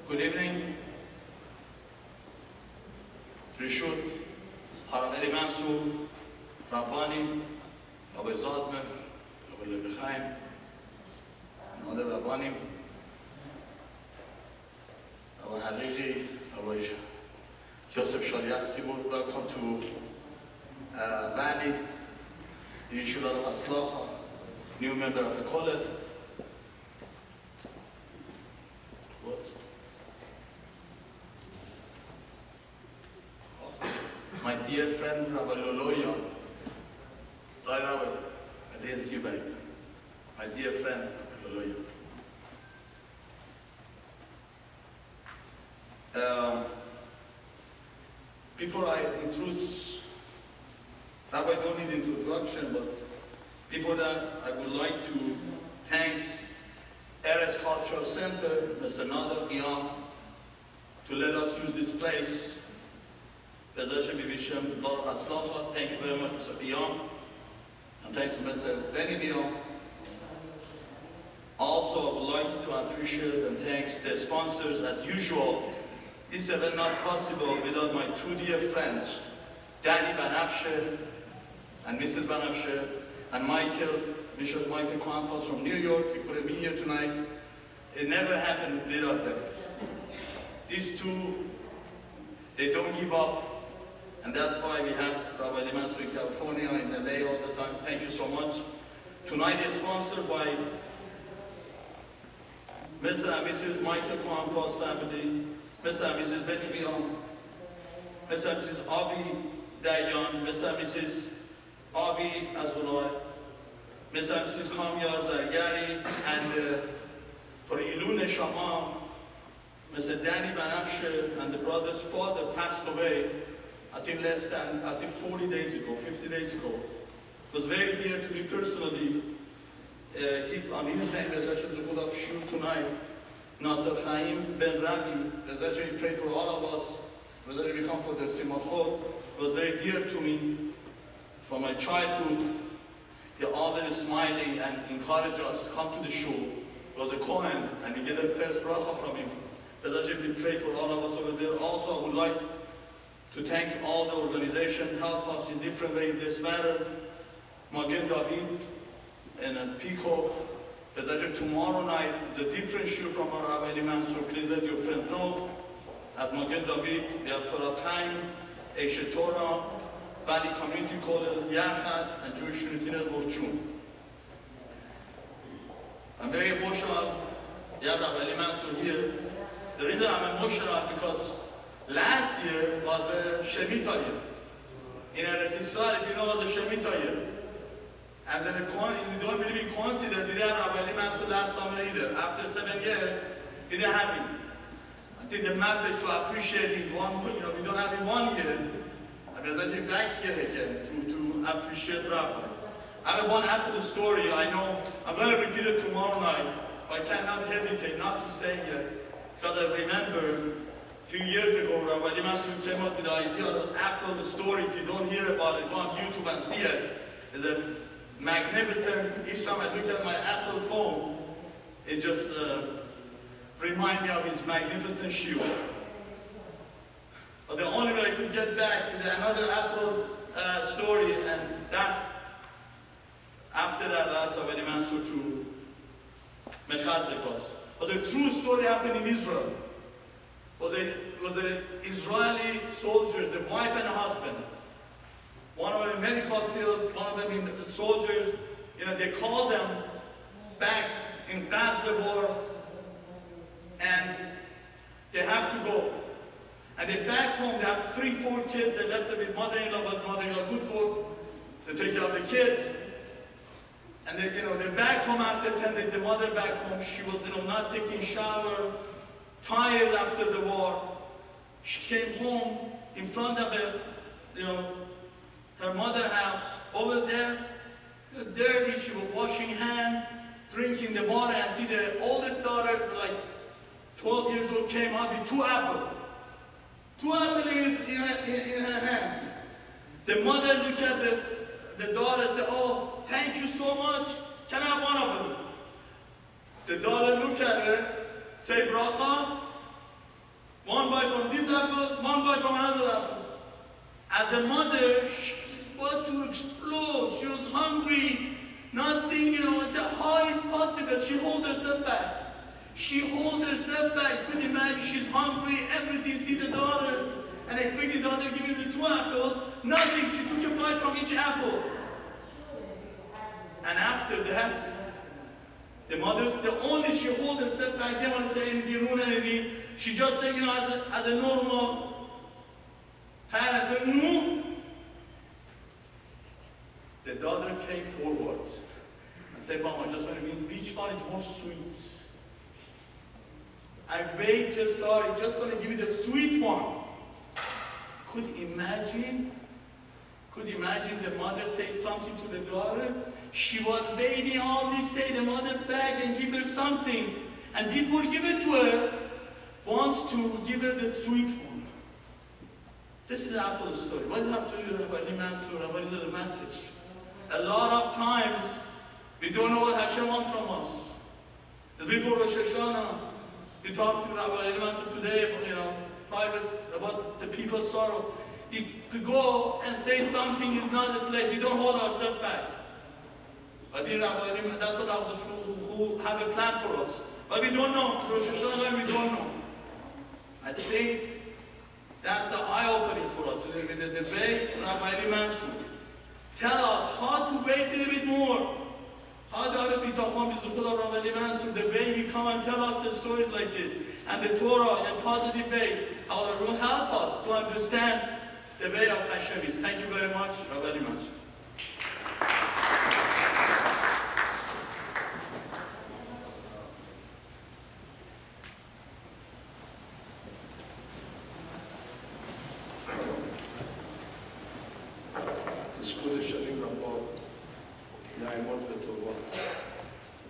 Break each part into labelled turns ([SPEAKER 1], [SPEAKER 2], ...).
[SPEAKER 1] Good evening. Rishut, Eli Mansour, Rabbi, Rabbi Zadmer, Rabbi Levichaim, and other Rabbanim, Rabbi Hariri, Rabbi Yosef Shaliach Sibur. Welcome to Valley, Yeshiva Hatzlacha, new member of the college. My dear friend Rabbi Loloya, sorry Rabbi, I didn't see you back there. My dear friend Rabbi Loloya. Before I introduce, Rabbi don't need introduction, but before that I would like to thank Eretz Cultural Center, Mr. Nader Guillaume, to let us use this place. Thank you very much, Mr. Guillaume, and thanks to Mr. Benny Guillaume. Also, I would like to appreciate and thank the sponsors as usual. This event not possible without my two dear friends, Danny Banafshe and Mrs. Banafshe, and Michael Kwanfos from New York. He couldn't be here tonight. It never happened without them. These two, they don't give up. And that's why we have Rabbi Eli Mansour in California, in LA all the time. Thank you so much. Tonight is sponsored by Mr. and Mrs. Michael Kwanfos family, Mr. and Mrs. Benny Guillaume, Mr. and Mrs. Avi Dayan, Mr. and Mrs. Avi Azulay, Mr. and Mrs. Kamyar Zargari, and for Ilu Neshama, Mr. Danny Banafshe and the brother's father passed away. I think 40 days ago, 50 days ago. It was very dear to me personally. On his name, there's actually a good of shul tonight. Nasser Chaim ben Rabbi, there's actually pray for all of us, whether we come for the Simachot. It was very dear to me from my childhood. He always smiling and encouraged us to come to the shul. It was a Kohen, and we get the first bracha from him. There's actually pray for all of us over there. Also, I would like to thank all the organization help us in different ways in this matter. Magen David and Pico. Tomorrow night is a different show from our Rabbi Eli Mansour. Please let your friend know. At Magen David we have Torah Time, Eshet Torah, Valley Community College, Yachad, and Jewish Unity Network Chum. I'm very emotional. We have Rabbi Eli Mansour here. The reason I'm emotional because last year was a Shemitah year. In Eretz, if you know, was a Shemitah year. And then we don't believe in coincidence, we didn't have Rabbi Eli Mansour last summer either. After 7 years, we didn't have him. I think the message to appreciate him, we don't have him 1 year. And there's actually back here again to appreciate Rabbi. I have one Apple story. I know I'm going to repeat it tomorrow night, but I cannot hesitate not to say it because I remember a few years ago, Rabbi Eli Mansour came up with the idea of Apple story. If you don't hear about it, go on YouTube and see it. It's a magnificent. Each time I look at my Apple phone, it just reminds me of his magnificent shoe. But the only way I could get back to another Apple story, and that's after that, I asked Rabbi Eli Mansour to mechazek us. But the true story happened in Israel. Was the Israeli soldiers, the wife and the husband. One of them in medical field, one of them in soldiers, they call them back in Gaza war, and they have to go. And they're back home, they have 3, 4 kids, they left them with mother-in-law, but mother-in-law good for, they take care of the kids. And they, they're back home after 10 days, the mother back home, she was, not taking shower, tired after the war. She came home in front of her mother's house, over there, dirty, she was washing hands, drinking the water, and see the oldest daughter, like 12 years old, came out with 2 apples. 2 apples in her hands. The mother looked at the daughter and said, "Oh, thank you so much. Can I have one of them?" The daughter looked at her, say bracha, 1 bite from this apple, 1 bite from another apple. As a mother, she was about to explode. She was hungry, not seeing, it's how is possible. She hold herself back. She hold herself back. Couldn't imagine she's hungry, everything. See the daughter, and expect the daughter give her the 2 apples. Nothing. She took a bite from each apple. And after that, the mother's the only she hold herself back. Didn't want to say anything, ruin anything. She just said, as a normal parent, said, "No." The daughter came forward and said, "Mom, I just want to know which one is more sweet. I beg, just sorry, just want to give you the sweet one." Could imagine the mother say something to the daughter? She was waiting all this day, the mother begged and give her something. And before give it to her, wants to give her the sweet one. This is Apple's story. What do you have to do about Eli Mansour, and what is the message? A lot of times, we don't know what Hashem wants from us. Before Rosh HaShana, we talked to Rabbi Eli Mansour today, private, about the people's sorrow. To go and say something is not the place. We don't hold ourselves back. But that's what Rabbi who have a plan for us. But we don't know. Rosh Hashanah, we don't know. I think that's the eye-opening for us. The way Rabbi Eli Mansour tell us how to wait a little bit more. How to have a bitachon b'zuchut of Rabbi Eli Mansour, the way he come and tell us the stories like this, and the Torah in a positive way, how it will help us to understand the way of Hashem is. Thank you very much, Rabbi Eli Mansour.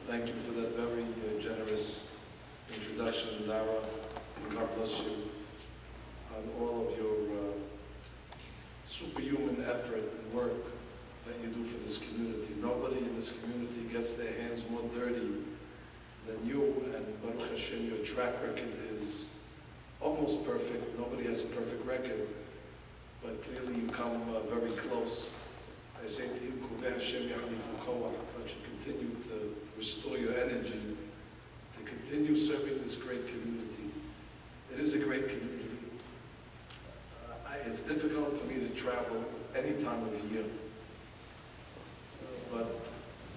[SPEAKER 2] Thank you for that very generous introduction, Dara, and God bless you on all of your superhuman effort and work that you do for this community. Nobody in this community gets their hands more dirty than you, and Baruch Hashem, your track record is almost perfect. Nobody has a perfect record, but clearly you come very close. I say to you, Kuveh Hashem Yahalifu Koach, that you continue to restore your energy, to continue serving this great community. It is a great community. It's difficult for me to travel any time of the year, but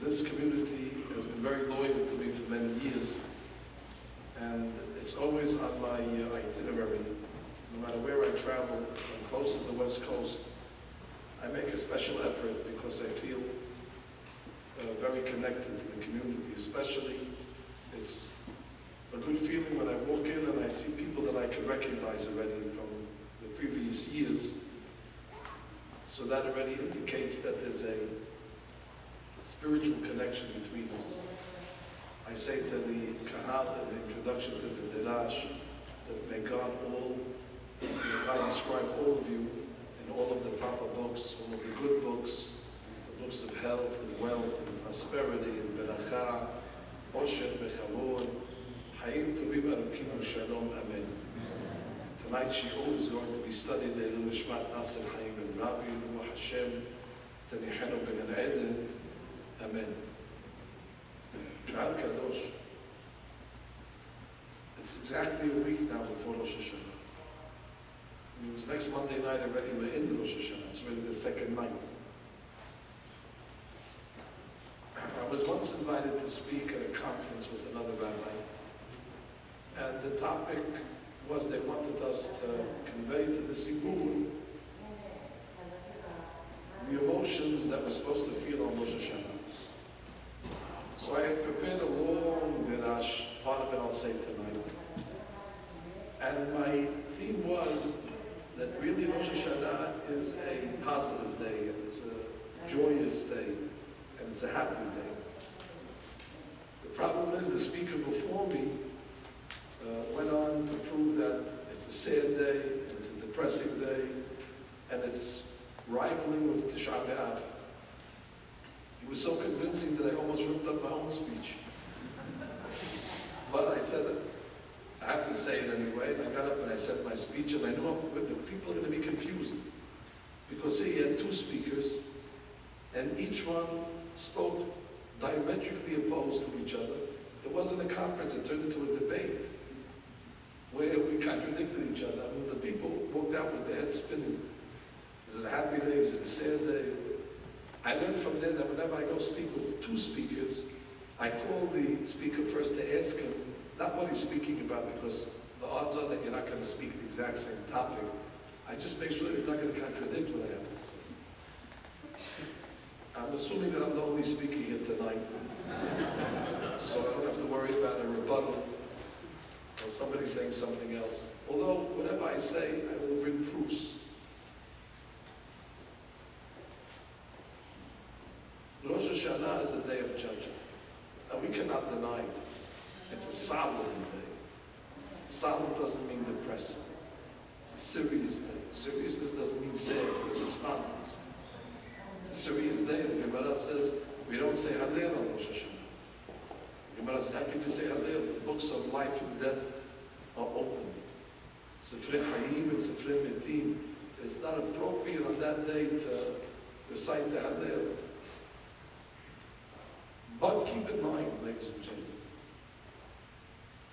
[SPEAKER 2] this community has been very loyal to me for many years, and it's always on my itinerary. No matter where I travel, I'm close to the West Coast, I make a special effort because I feel very connected to the community. Especially, it's a good feeling when I walk in and I see people that I can recognize already from the previous years. So that already indicates that there's a spiritual connection between us. I say to the Kahal in the introduction to the Dirash that may God describe all of you in all of the proper books, all of the good books, the books of health and wealth and prosperity and beracha, osher bechavod, hayim tovim arukim u'shalom, amen. Tonight's shiur is going to be studied in Nishmat Nasser Haim and Rabbi, Ruach Hashem, Tanihenu ben Eden, amen. Kahal Kadosh. It's exactly a week now before Rosh HaShana. It means next Monday night already we're in the Rosh HaShana. It's really the second night. was once invited to speak at a conference with another rabbi, and the topic was they wanted us to convey to the Sibur the emotions that we're supposed to feel on Rosh HaShana. So I had prepared a long dirash, part of it I'll say tonight. And my theme was that really Rosh HaShana is a positive day, and it's a joyous day, and it's a happy day. The problem is the speaker before me went on to prove that it's a sad day, and it's a depressing day, and it's rivaling with Tisha B'Av. He was so convincing that I almost ripped up my own speech. But I said, I have to say it anyway, and I got up and I said my speech, and I knew the people are going to be confused. Because see, he had two speakers, and each one spoke diametrically opposed to each other. It wasn't a conference, it turned into a debate, where we contradicted each other. I mean, the people walked out with their heads spinning. Is it a happy day? Is it a sad day? I learned from there that whenever I go speak with two speakers, I call the speaker first to ask him, not what he's speaking about, because the odds are that you're not going to speak the exact same topic. I just make sure that he's not going to contradict what I have to say. I'm assuming that I'm the only speaker here tonight, so I don't have to worry about a rebuttal or somebody saying something else. Although, whatever I say, I will bring proofs. Rosh HaShana is the day of judgment. Now, we cannot deny it. It's a solemn day. Solemn doesn't mean depressing. It's a serious day. Seriousness doesn't mean sad or despondence. It's a serious day. The Gemara says we don't say Hallel on Rosh HaShana. The Gemara is happy to say Hallel. The books of life and death are opened. Sifrei Hayim and Sifrei Metim. It's not appropriate on that day to recite the Hallel. But keep in mind, ladies and gentlemen,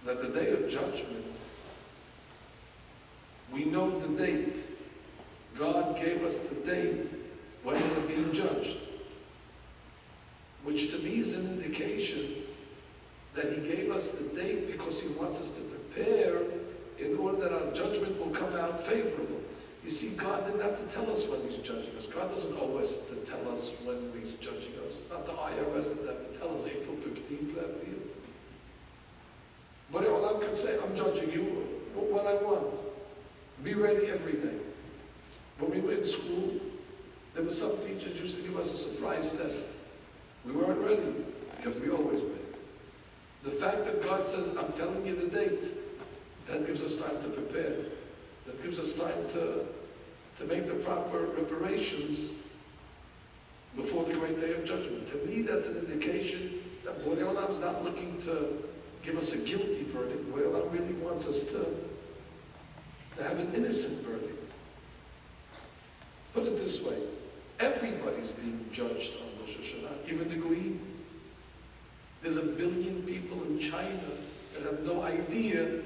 [SPEAKER 2] that the day of judgment, we know the date. God gave us the date when we're being judged, which to me is an indication that He gave us the date because He wants us to prepare in order that our judgment will come out favorable. You see, God didn't have to tell us when He's judging us. God doesn't owe us to tell us when He's judging us. It's not the IRS that have to tell us April 15th that deal. But Allah can say, I'm judging you what I want. Be ready every day. When we were in school, there were some teachers used to give us a surprise test. We weren't ready. You have to be always ready. The fact that God says, I'm telling you the date, that gives us time to prepare. That gives us time to make the proper reparations before the great day of judgment. To me, that's an indication that Borei Olam is not looking to give us a guilty verdict. Borei Olam really wants us to have an innocent verdict. Put it this way, everybody's being judged on Rosh HaShana, even the Goyim. There's 1 billion people in China that have no idea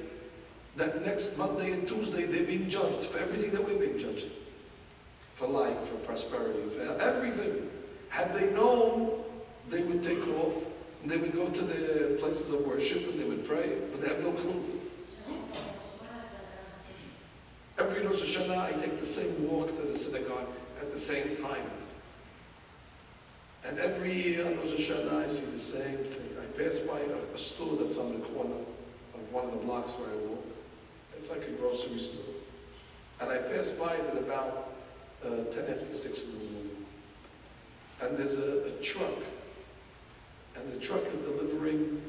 [SPEAKER 2] that next Monday and Tuesday they're being judged for everything that we're being judged. For life, for prosperity, for everything. Had they known, they would take off, and they would go to their places of worship and they would pray, but they have no clue. Every Rosh Hashanah I take the same walk to the synagogue at the same time. And every year on Rosh Hashanah I see the same thing. I pass by a store that's on the corner of one of the blocks where I walk. It's like a grocery store. And I pass by it at about 10 after 6 in the morning. And there's a truck. And the truck is delivering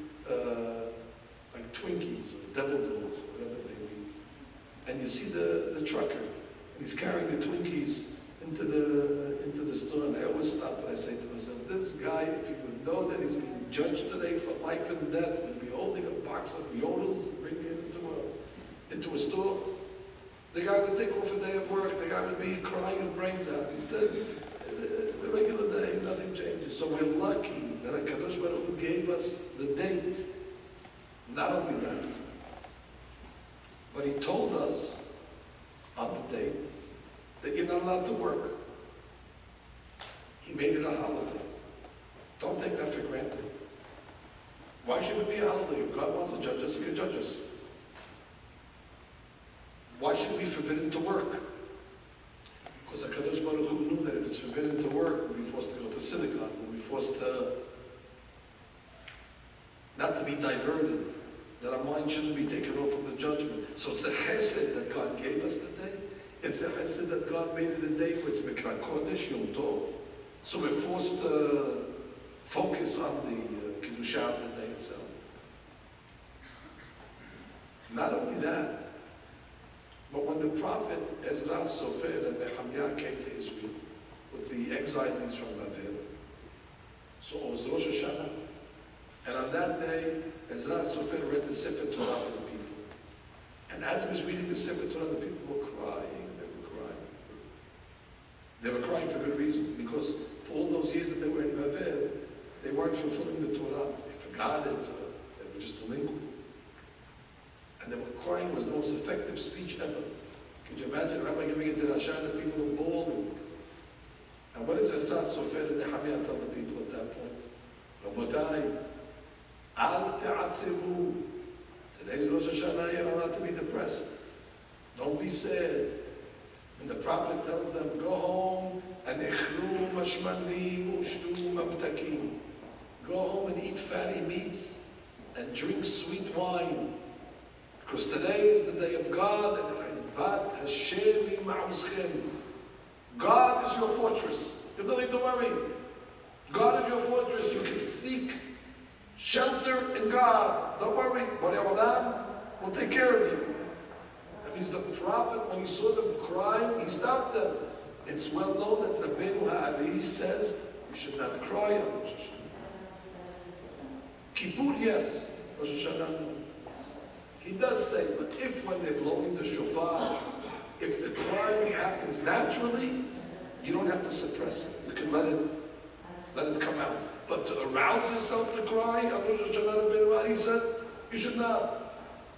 [SPEAKER 2] like Twinkies or Devil Dogs or whatever they be. And you see the trucker. And he's carrying the Twinkies into the store. And I always stop and I say to myself, this guy, if he would know that he's being judged today for life and death, would be holding a box of yodels and bringing it into a store. The guy would take off a day of work. The guy would be crying his brains out. Instead, the regular day, nothing changes. So we're lucky that HaKadosh Baruch Hu gave us the date. Not only that, but He told us on the date that you're not allowed to work. He made it a holiday. Don't take that for granted. Why should it be a holiday? If God wants to judge us, He can judge us. Why should we be forbidden to work? Because HaKadosh Baruch Hu knew that if it's forbidden to work, we'll be forced to go to synagogue, we'll be forced to not to be diverted, that our mind shouldn't be taken off from the judgment. So it's a chesed that God gave us the day. It's a chesed that God made it a day where it's Mikra Kodesh, Yom Tov. So we're forced to focus on the Kedusha of the day itself. Not only that, but when the prophet Ezra Sofer and Nehemiah came to Israel with the exiles from Babel, so it was Rosh HaShana, and on that day, Ezra Sofer read the Sefer Torah for the people. And as he was reading the Sefer Torah, the people were crying, they were crying. They were crying for good reason, because for all those years that they were in Babel, they weren't fulfilling the Torah. They forgot it, or they were just delinquent. And they were crying. It was the most effective speech ever. Could you imagine Rabbi giving it to the HaShana, the people were bawling. And what does Ezra Sofer and Nehemiah tell the people at that point? Rabotai, al ta'atzivu. Today's Rosh Hashanah, you're not to be depressed. Don't be sad. And the prophet tells them, go home and ichlu mashmanim ushlu mamtakim. Go home and eat fatty meats and drink sweet wine. Because today is the day of God, and Advat Hashem ma'uschem. God is your fortress. You have nothing to worry. God is your fortress. You can seek shelter in God. Don't worry. Borei Olam will take care of you. That means the prophet, when he saw them crying, he stopped them. It's well known that Rabbeinu Ha'ari says you should not cry on Rosh Hashanah. Kippur, yes. Rosh Hashanah, no. He does say, but if when they're blowing the shofar, if the crying happens naturally, you don't have to suppress it. You can let it come out. But to arouse yourself to cry, on Rosh Hashanah, he says, you should not.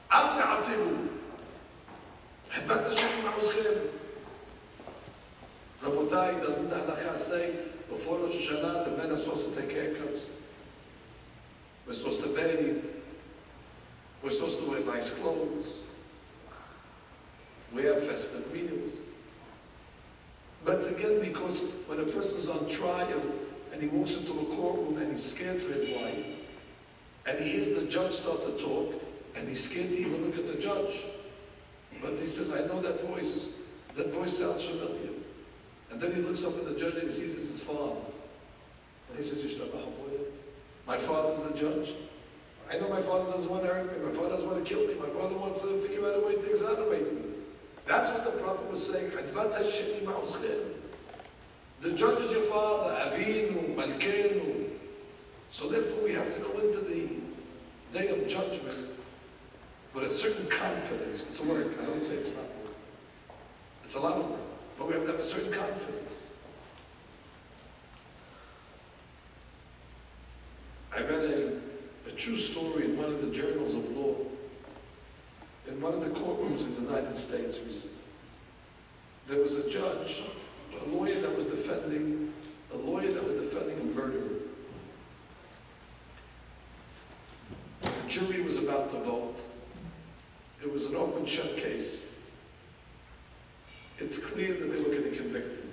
[SPEAKER 2] Al ta'atzivu. Hadvat Hashem ma'uschem. Rabotai, doesn't the halakha say, before Rosh Hashanah, the men are supposed to take haircuts. We're supposed to bathe. We're supposed to wear nice clothes. We have festive meals. But it's again because when a person's on trial and he walks into a courtroom and he's scared for his life, and he hears the judge start to talk, and he's scared to even look at the judge. But he says, I know that voice. That voice sounds familiar. And then he looks up at the judge and he sees it's his father. And he says, my father's the judge. I know my father doesn't want to hurt me. My father doesn't want to kill me. My father wants to figure out a way to exonerate me. That's what the prophet was saying. The judge is your father. Avinu, Malkenu. So therefore we have to go into the day of judgment with a certain confidence. It's a word. I don't say it's not a word. It's a lot of work. But we have to have a certain confidence. I read a true story in one of the journals of law, in one of the courtrooms in the United States recently. There was a judge, a lawyer that was defending a murderer. The jury was about to vote. It was an open shut case. It's clear that they were going to convict him.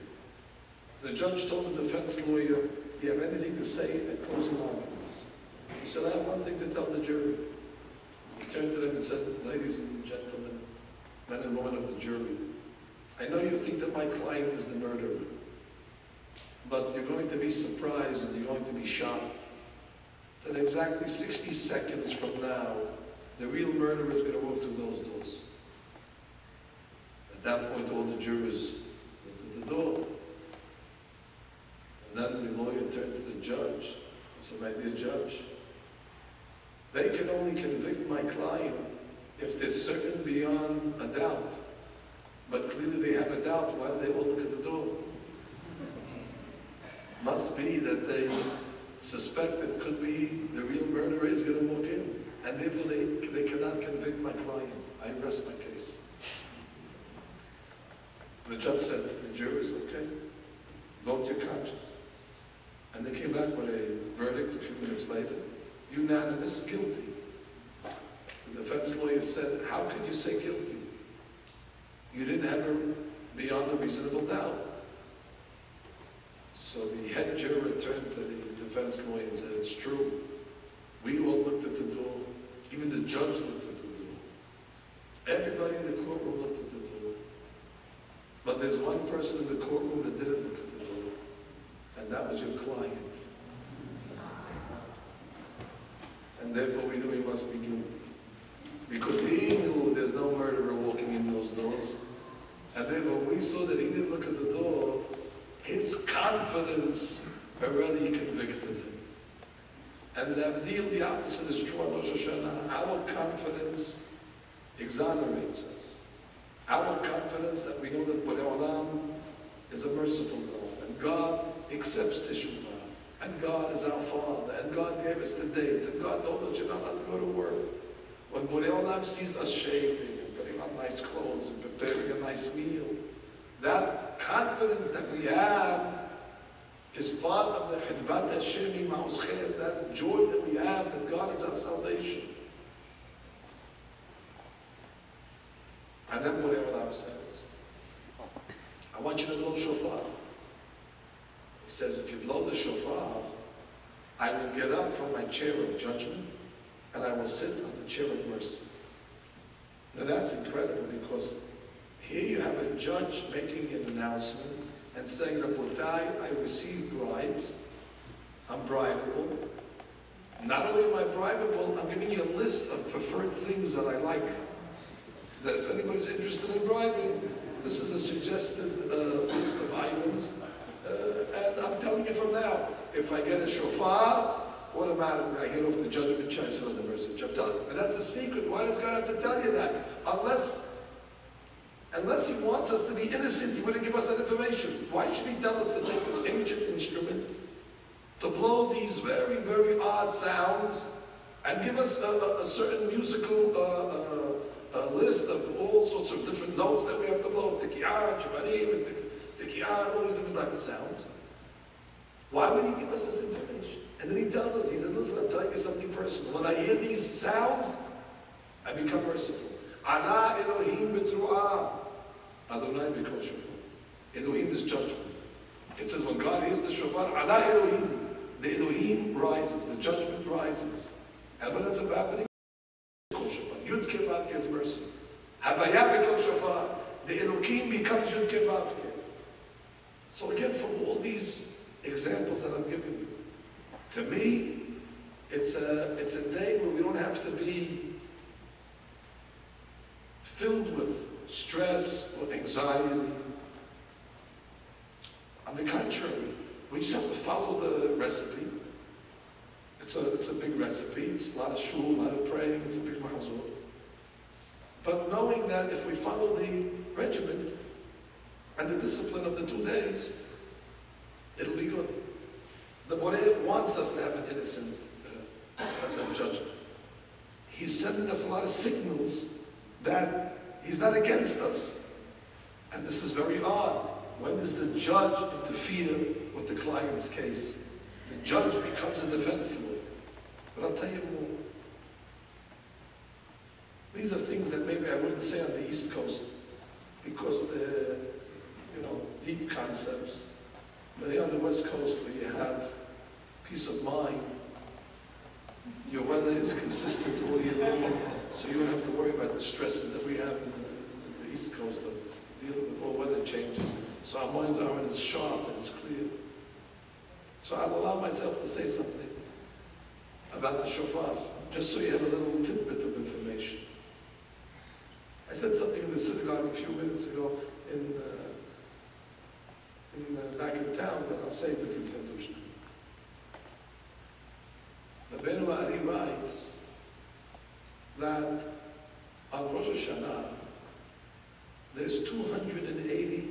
[SPEAKER 2] The judge told the defense lawyer, do you have anything to say at closing arguments? He said, I have one thing to tell the jury. He turned to them and said, ladies and gentlemen, men and women of the jury, I know you think that my client is the murderer, but you're going to be surprised and you're going to be shocked that exactly 60 seconds from now, the real murderer is going to walk through those doors. At that point, all the jurors looked at the door. And then the lawyer turned to the judge and said, my dear judge, they can only convict my client if they're certain beyond a doubt. But clearly they have a doubt. Why do they all look at the door? Must be that they suspect it could be the real murderer is going to walk in. And therefore they cannot convict my client. I rest my case. The judge said to the jurors, okay, vote your conscience. And they came back with a verdict a few minutes later, unanimous guilty. The defense lawyer said, how could you say guilty? You didn't have her beyond a reasonable doubt. So the head juror turned to the defense lawyer and said, it's true. We all looked at the door. Even the judge looked at the door. Everybody in the courtroom looked at the door. But there's one person in the courtroom that didn't look at the door. And that was your client. And therefore we knew he must be guilty. Because he knew there's no murderer walking in those doors. And therefore when we saw that he didn't look at the door, his confidence already convicted him. And the opposite is true on Rosh HaShana. Our confidence exonerates us. Our confidence that we know that Borei Olam is a merciful God, and God accepts teshuvah, and God is our Father, and God gave us the date, and God told us you're not allowed to go to work. When Borei Olam sees us shaving, and putting on nice clothes, and preparing a nice meal, that confidence that we have is part of the Chedvat Hashem Imauschem, that joy that we have, that God is our salvation. And then Borei Olam says, I want you to blow shofar. He says, if you blow the shofar, I will get up from my chair of judgment and I will sit on the chair of mercy. Now that's incredible, because here you have a judge making an announcement and saying, Rabotai, I received bribes. I'm bribable. Not only am I bribable, I'm giving you a list of preferred things that I like. That if anybody's interested in bribing, this is a suggested list of items. And I'm telling you from now, if I get a shofar, automatically I get off the judgment chair, I sit on the mercy chair. I'm telling you. And that's a secret. Why does God have to tell you that? Unless he wants us to be innocent, he wouldn't give us that information. Why should he tell us to take this ancient instrument, to blow these very, very odd sounds, and give us a certain musical list of all sorts of different notes that we have to blow? Tikiyah, Chivarim, Tikiyah, all these different types of sounds. Why would he give us this information? And then he tells us, he says, listen, I'm telling you something personal. When I hear these sounds, I become merciful. Ana Elohim b'tru'ah. Adonai b'kol shofar. Elohim is judgment. It says when God hears the shofar, Ana Elohim, the Elohim rises, the judgment rises. And when it's happening, b'kol shofar. Yud Kevav is mercy. Havaya b'kol shofar. The Elohim becomes Yud Kevav here. So again, from all these examples that I'm giving you, to me, it's a day where we don't have to be filled with stress or anxiety. On the contrary, we just have to follow the recipe. It's a big recipe. It's a lot of shul, a lot of praying. It's a big mazor. But knowing that if we follow the regiment and the discipline of the 2 days, it'll be good. The Borei wants us to have an innocent judgment. He's sending us a lot of signals that he's not against us. And this is very odd. When does the judge interfere with the client's case? The judge becomes a defense lawyer. But I'll tell you more. These are things that maybe I wouldn't say on the East Coast because they're, deep concepts. But here on the West Coast, where you have peace of mind, your weather is consistent all year long, so you don't have to worry about the stresses that we have in the East Coast of dealing with all weather changes. So our minds aren't as sharp and as clear. So I'll allow myself to say something about the shofar, just so you have a little tidbit of information. I said something in the synagogue a few minutes ago back in town, but I'll say it differently. Rabbi Eli writes that on Rosh HaShana, there's 280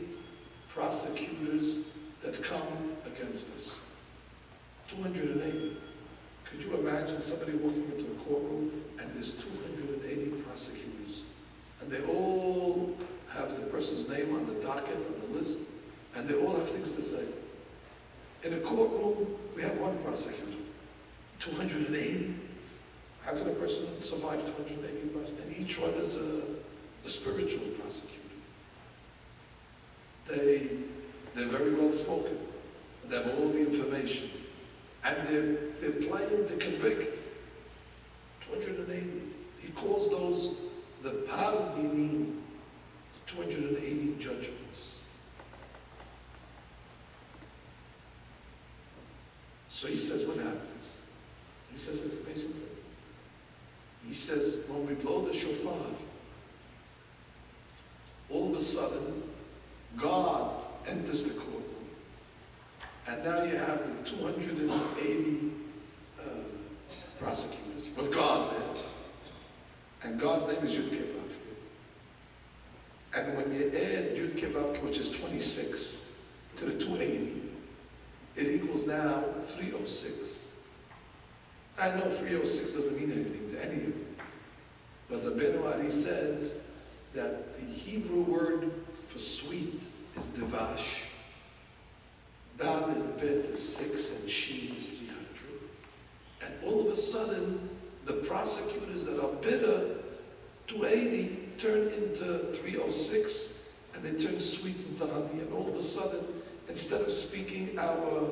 [SPEAKER 2] prosecutors that come against us. 280. Could you imagine somebody walking into a courtroom and there's 280 prosecutors? And they all have the person's name on the docket, on the list, and they all have things to say. In a courtroom, We have one prosecutor. 280? How can a person survive 280 prosecutors? And each one is a spiritual prosecutor. They're very well spoken. They have all the information. And they're planning to convict. 280. He calls those the Pardinim, 280 judgments. So he says, what happens? He says it's amazing thing. He says, when we blow the shofar, all of a sudden, God enters the courtroom. And now you have the 280 prosecutors with God there. And God's name is Yud Kei Vav Kei. And when you add Yud Kei Vav Kei, which is 26, to the 280, it equals now 306. I know 306 doesn't mean anything to any of you. But the Ben Ari says that the Hebrew word for sweet is devash. Dalet Bet is 6 and Sheen is 300. And all of a sudden, the prosecutors that are bitter, 280, turn into 306, and they turn sweet into honey. And all of a sudden, instead of speaking our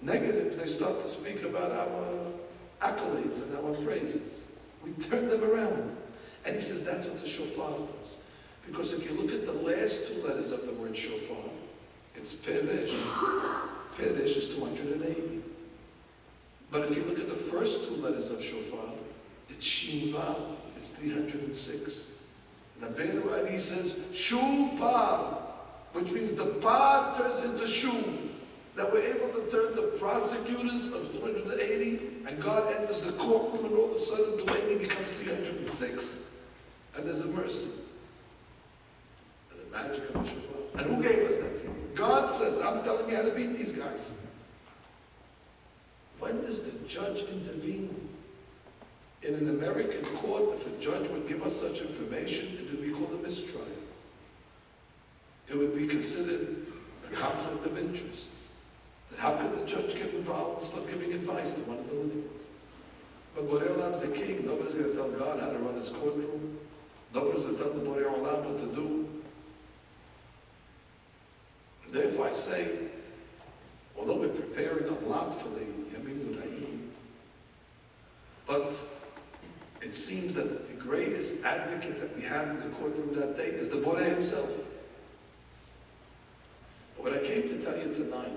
[SPEAKER 2] negative, they start to speak about our accolades and our praises. We turn them around. And he says that's what the shofar does. Because if you look at the last two letters of the word shofar, it's Peresh. Peresh is 280. But if you look at the first two letters of shofar, it's Shin Vav, it's 306. The Ben Ari says, Shu Par, which means the Par turns into Shu. That we're able to turn the prosecutors of 280, and God enters the courtroom, and all of a sudden 280 becomes 306. And there's a mercy. There's a magic of the shofar. And who gave us that secret? God says, I'm telling you how to beat these guys. When does the judge intervene? In an American court, if a judge would give us such information, it would be called a mistrial. It would be considered a conflict of interest. That how could the judge get involved and start giving advice to one of the litigants? But Borei Olam's the king. Nobody's going to tell God how to run his courtroom. Nobody's going to tell the Borei Olam what to do. Therefore I say, although we're preparing a lot for the Yamim Nurayim, but it seems that the greatest advocate that we have in the courtroom that day is the Borei himself. But what I came to tell you tonight,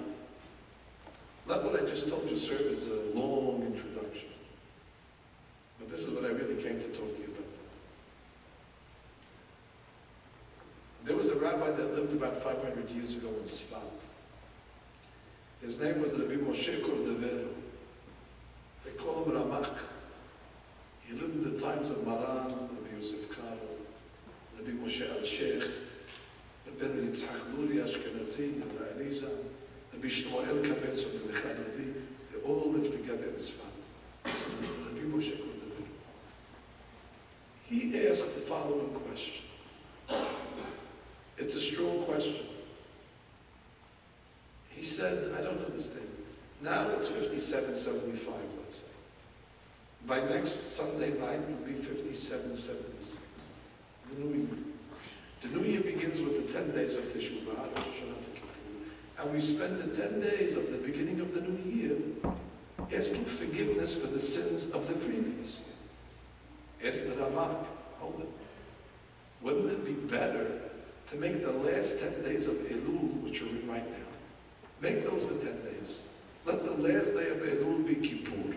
[SPEAKER 2] not what I just told you serve as a long introduction, but this is what I really came to talk to you about. There was a rabbi that lived about 500 years ago in Sfat. His name was Rabbi Moshe Cordovero. They call him Ramak. He lived in the times of Maran, Rabbi Yosef Karo, Rabbi Moshe Al-Sheikh, Rabbi Yitzhak Luli Ashkenazi, Rabbi Eliza, Rabbi Shmuel Kabetz from the Mechadoti. They all lived together in Sfat. This is Rabbi Moshe Cordovero. He asked the following question. It's a strong question. He said, I don't understand. Now it's 57.75, let's say. By next Sunday night, it'll be 57.76. The New Year. The New Year begins with the 10 days of Teshuvah, Rosh HaShana, and we spend the 10 days of the beginning of the New Year asking forgiveness for the sins of the previous year. Ask the Ramak, hold it. Wouldn't it be better to make the last 10 days of Elul, which we're in right now, make those the 10 days. Let the last day of Elul be Kippur.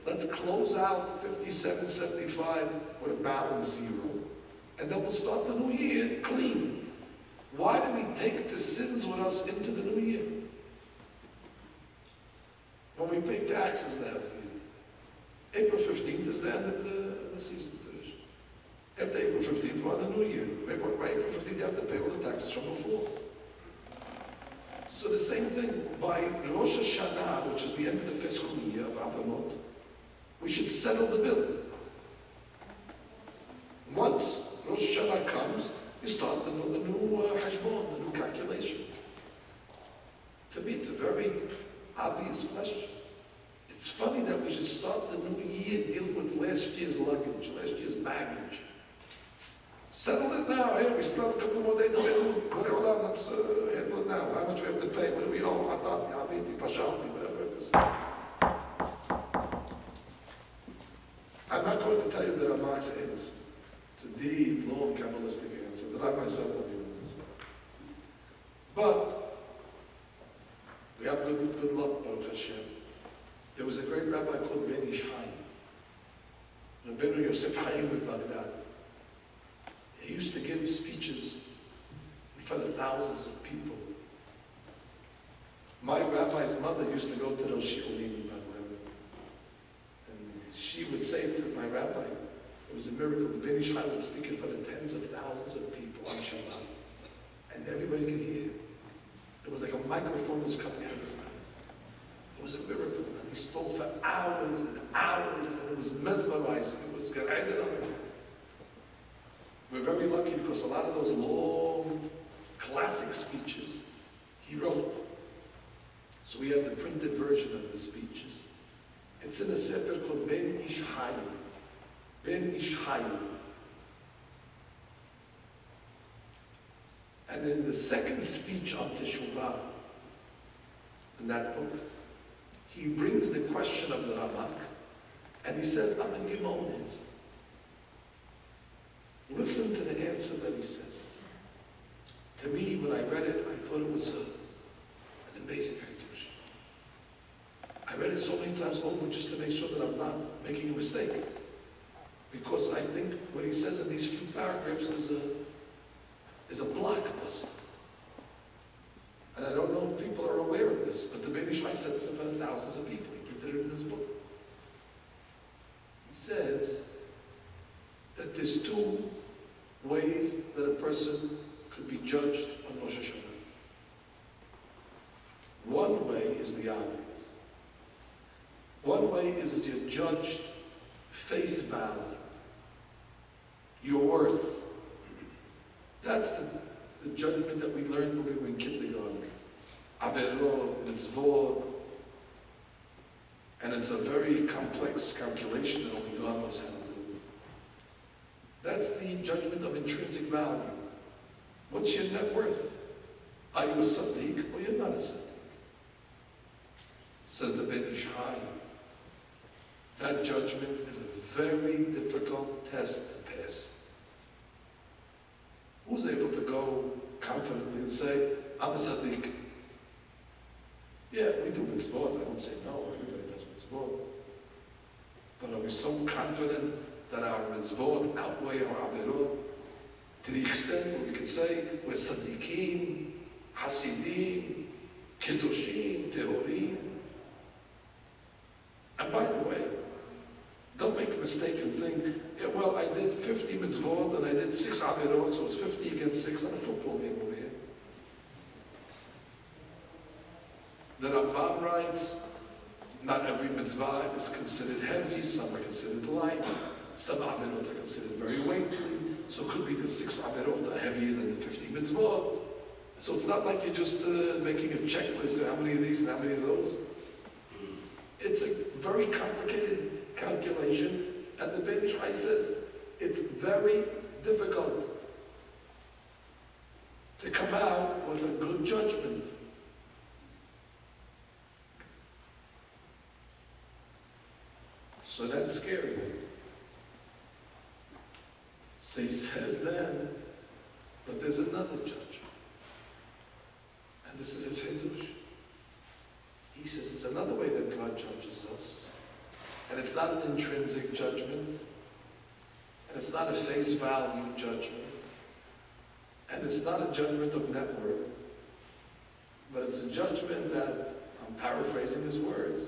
[SPEAKER 2] Let's close out 57.75 with a balance 0. And then we'll start the new year clean. Why do we take the sins with us into the new year? When we pay taxes now, April 15th is the end of the season. After April 15th, we're on the new year. By April 15th, you have to pay all the taxes from before. So the same thing, by Rosh HaShana, which is the end of the fiscal year of Avamot, we should settle the bill. Once Rosh Hashanah comes, you start the new hashbon, the new calculation. To me, it's a very obvious question. year dealing with last year's luggage, last year's baggage. Settle it now. Hey, we still have a couple more days available. Let's handle it now. How much we have to pay? What do we owe? Whatever it is. I'm not going to tell you that Mark's answer. It's a deep, long, Kabbalistic answer that I myself don't even understand. But we have good luck, Baruch Hashem. There was a great rabbi called Ben Ish Haim. Rabbi Yosef Haim in Baghdad. He used to give speeches in front of thousands of people. My rabbi's mother used to go to those shiurim in Baghdad. And she would say to my rabbi, it was a miracle, the Ben Ish Haim would speak in front of tens of thousands of people on Shabbat. And everybody could hear him. It was like a microphone was coming out of his mouth. It was a miracle. And he spoke for hours and hours, and it was mesmerizing. It was good. We're very lucky because a lot of those long, classic speeches he wrote. So we have the printed version of the speeches. It's in a sefer called Ben Ish Haim. Ben Ish Haim. And in the second speech on Teshuvah, in that book, he brings the question of the Ramak, and he says, I'm going to give my own answer. Listen to the answer that he says. To me, when I read it, I thought it was an amazing Hiddush. I read it so many times over just to make sure that I'm not making a mistake. Because I think what he says in these few paragraphs is a blockbuster. And I don't know if people are aware of this, but the Ben Ish Hai said this in front of thousands of people. He printed it in his book. He says that there's two ways that a person could be judged on Rosh HaShana. One way is the obvious. One way is you're judged face value, your worth. That's the judgment that we learned when we were in kindergarten. Averot, mitzvot. And it's a very complex calculation that only God knows how to do. That's the judgment of intrinsic value. What's your net worth? Are you a tzaddik or you're not a tzaddik? Says the Ben Ish Hai. That judgment is a very difficult test to pass. Who's able to go confidently and say, I'm a tzaddik? Yeah, we do mitzvot. I don't say no, everybody does mitzvot. But are we so confident that our mitzvot outweigh our averot? To the extent where we could say we're tzaddikim, hasidim, kiddushim, tehorim. And by the way, don't make a mistake and think, yeah, well, I did 50 mitzvot and I did 6 averot, so it's 50 against 6 on a football game over here. The Rabbi writes, not every mitzvah is considered heavy, some are considered light, some averot are considered very weighty, so it could be the 6 averot are heavier than the 50 mitzvot. So it's not like you're just making a checklist of how many of these and how many of those. It's a very complicated calculation, and the Ben Ish Hai says it's very difficult to come out with a good judgment. So that's scary. So he says then, but there's another judgment. And this is his Hiddush. He says there's another way that God judges us. And it's not an intrinsic judgment. And it's not a face value judgment. And it's not a judgment of net worth. But it's a judgment that, I'm paraphrasing his words,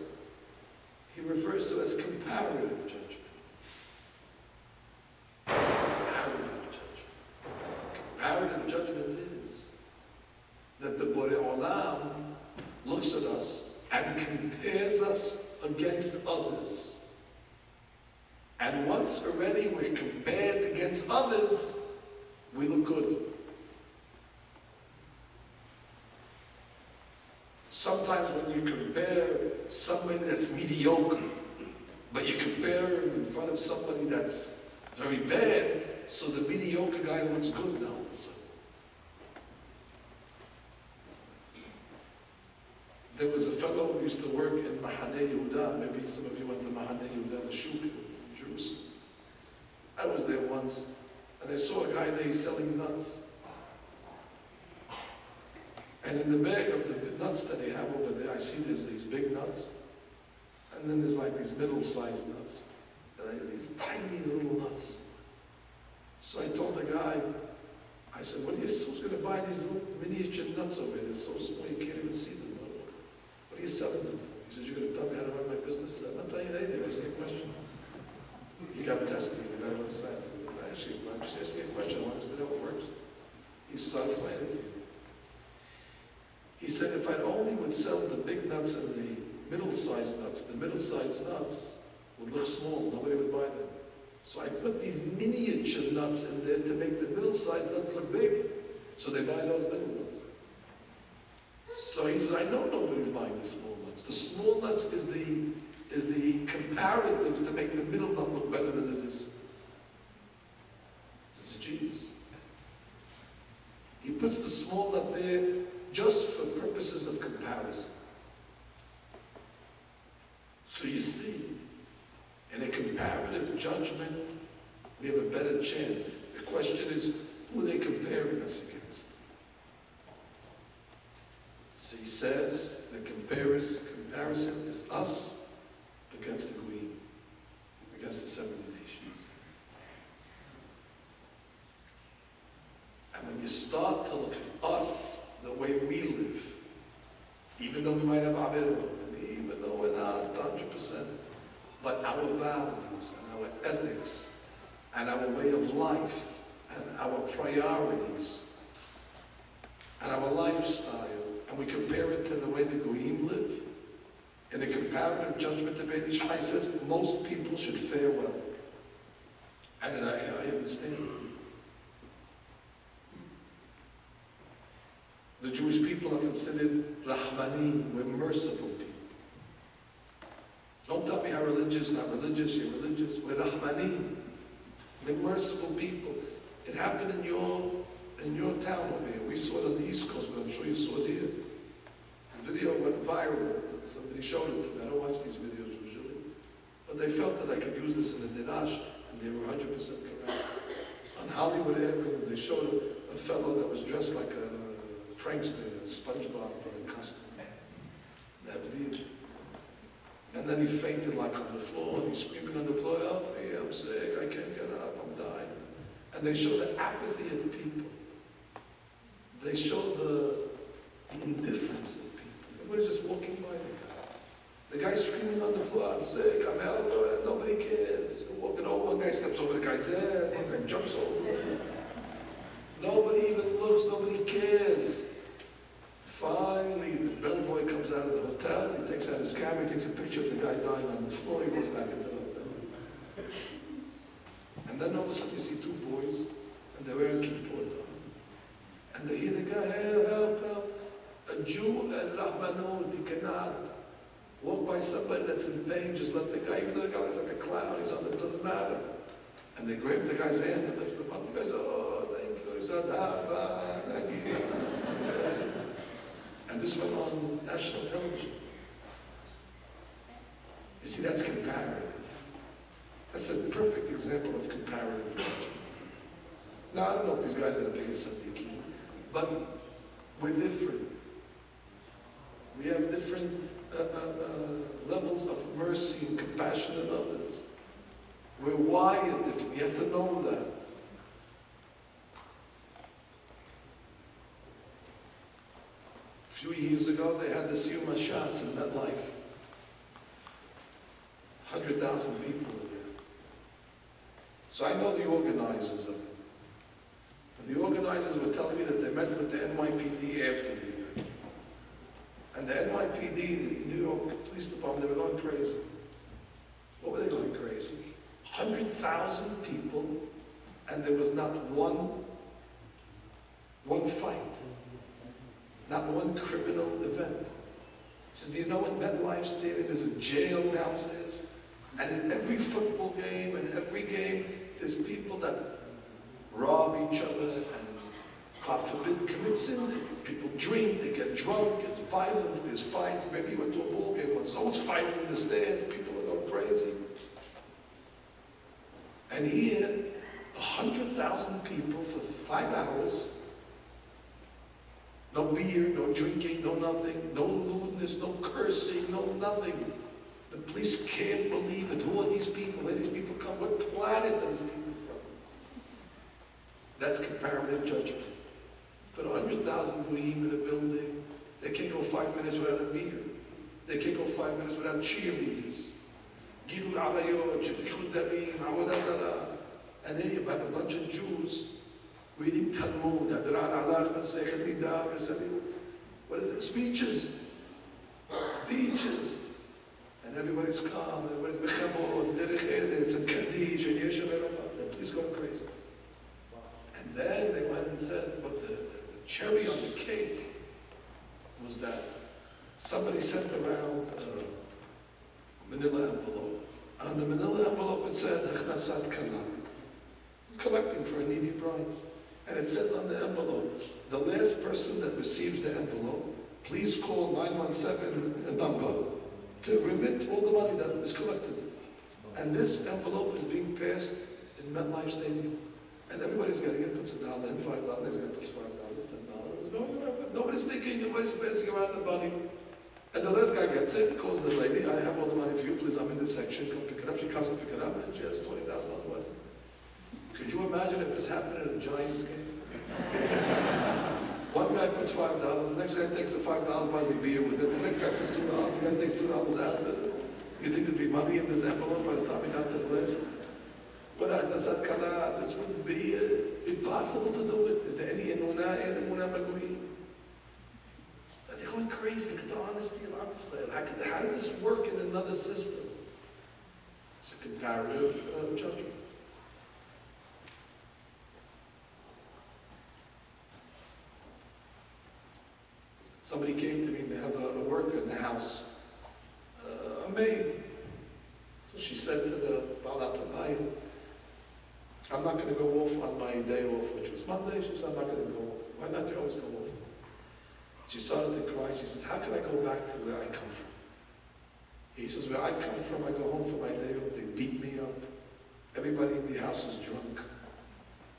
[SPEAKER 2] he refers to as comparative judgment. It's a comparative judgment. Comparative judgment is that the Borei Olam looks at us and compares us against others. And once already we're compared against others, we look good. Sometimes when you compare somebody that's mediocre But you compare in front of somebody that's very bad, so the mediocre guy looks good now all of a sudden. There was a fellow who used to work in Mahane Yehuda. Maybe some of you went to Mahane Yehuda, the shuk in Jerusalem. I was there once, and I saw a guy there, he's selling nuts. And in the bag of the nuts that they have over there, I see there's these big nuts, and then there's like these middle-sized nuts, and there's these tiny little nuts. So I told the guy, I said, who's going to buy these little miniature nuts over here? They're so small you can't even see them. What are you selling them for? He said, you're going to tell me how to run my business? I'm not telling you anything, ask me a question. He got testy, and I was saying, actually, I'm just asking a question, I want to understand how it works. He says, I'll explain it to you. He said, if I only would sell the big nuts and the middle-sized nuts would look small, nobody would buy them. So I put these miniature nuts in there to make the middle-sized nuts look big. So they buy those middle nuts. So he says, I know nobody's buying the small nuts. The small nuts is the comparative to make the middle nut look better than it is. This is a genius. He puts the small nut there just for purposes of comparison. So you see, in a comparative judgment, we have a better chance. The question is, who are they comparing us against? So he says the comparison is us against the Queen, against the 70 nations. And when you start to look at us, the way we live, even though we might have Avirot, and even though we're not 100%, but our values and our ethics and our way of life and our priorities and our lifestyle, and we compare it to the way the Goyim live, in the comparative judgment of Beit Ishai says most people should fare well. And I understand. The Jewish people are considered Rahmanim, we're merciful people. Don't tell me how religious, not religious, you're religious. We're Rahmanim. We're merciful people. It happened in your town over here. We saw it on the East Coast, but I'm sure you saw it here. The video went viral. Somebody showed it to me. I don't watch these videos usually. But they felt that I could use this in the Dirash, and they were 100% correct. On Hollywood Avenue, they showed a fellow that was dressed like a prankster, a SpongeBob costume. Never. And then he fainted like on the floor, and he's screaming on the floor, help me, I'm sick, I can't get up, I'm dying. And they show the apathy of the people. They show the indifference of people. Everybody's just walking by the guy. The guy's screaming on the floor, I'm sick, I'm out, nobody cares. You're walking over, one guy steps over the guy's head, one guy jumps over him. Nobody even looks, nobody cares. Finally, the bellboy comes out of the hotel, he takes out his camera, he takes a picture of the guy dying on the floor, he goes back into the hotel. And then all of a sudden you see two boys, and they're wearing kippot. And they hear the guy, help. A Jew as Rahmanut, he cannot walk by somebody that's in pain, just let the guy, even though the guy looks like a clown, he's on it, doesn't matter. And they grab the guy's hand and lift him up. The guy says, oh, thank you. He said, thank you. And this went on national television. You see, that's comparative. That's a perfect example of comparative judgment. Now, I don't know if these guys are the biggest tzaddikim, but we're different. We have different levels of mercy and compassion in others. We're wired different. You have to know that. A few years ago, they had the Siyum HaShas in MetLife. 100,000 people were there. So I know the organizers of it. And the organizers were telling me that they met with the NYPD after the event. And the NYPD, the New York Police Department, they were going crazy. What were they going crazy? 100,000 people, and there was not one fight. Not one criminal event. He says, do you know in MetLife Stadium there's a jail downstairs? And in every football game and every game, there's people that rob each other and, God forbid, commit sin. People drink, they get drunk, there's violence, there's fights. Maybe you went to a ball game once, someone's fighting in the stands, people are going crazy. And here, 100,000 people for 5 hours, no beer, no drinking, no nothing, no lewdness, no cursing, no nothing. The police can't believe it. Who are these people? Where do these people come? What planet are these people from? That's comparative judgment. But 100,000 goyim in a building, they can't go 5 minutes without a beer. They can't go 5 minutes without cheerleaders. Gilu alayot, shetichut damim, avodah zarah. And then you have a bunch of Jews reading Talmud, what is it? Speeches. Speeches. And everybody's calm, everybody's mechavod, derech eretz, and kaddish, and yeshem erabah. The police going crazy. And then they went and said, but the cherry on the cake was that somebody sent around a manila envelope. And on the manila envelope it said, Achnasat Kala, collecting for a needy bride. And it says on the envelope, the last person that receives the envelope, please call 917 number to remit all the money that was collected. And this envelope is being passed in MetLife Stadium. And everybody's getting it, puts $1 in, $5, they're going to put $5, $10. Nobody's thinking, nobody's passing around the money. And the last guy gets it, calls the lady, I have all the money for you, please, I'm in this section, come pick it up. She comes to pick it up, and she has $20,000 worth. Could you imagine if this happened at a Giants game? One guy puts $5, the next guy takes the $5, buys a beer with it, the next guy puts $2, the guy takes $2 out. You think there'd be money in this envelope by the time he got to the list? But this would be impossible to do it. Is there any emunah and emunah magui? They're going crazy. Look at the honesty of Am Yisrael. How does this work in another system? It's a comparative judgment. Somebody came to me, they have a worker in the house, a maid. So she said to the Baalat Habayit, I'm not going to go off on my day off, which was Monday. She said, I'm not going to go off. Why not? You always go off. She started to cry. She says, how can I go back to where I come from? He says, where I come from, I go home for my day off. They beat me up. Everybody in the house is drunk.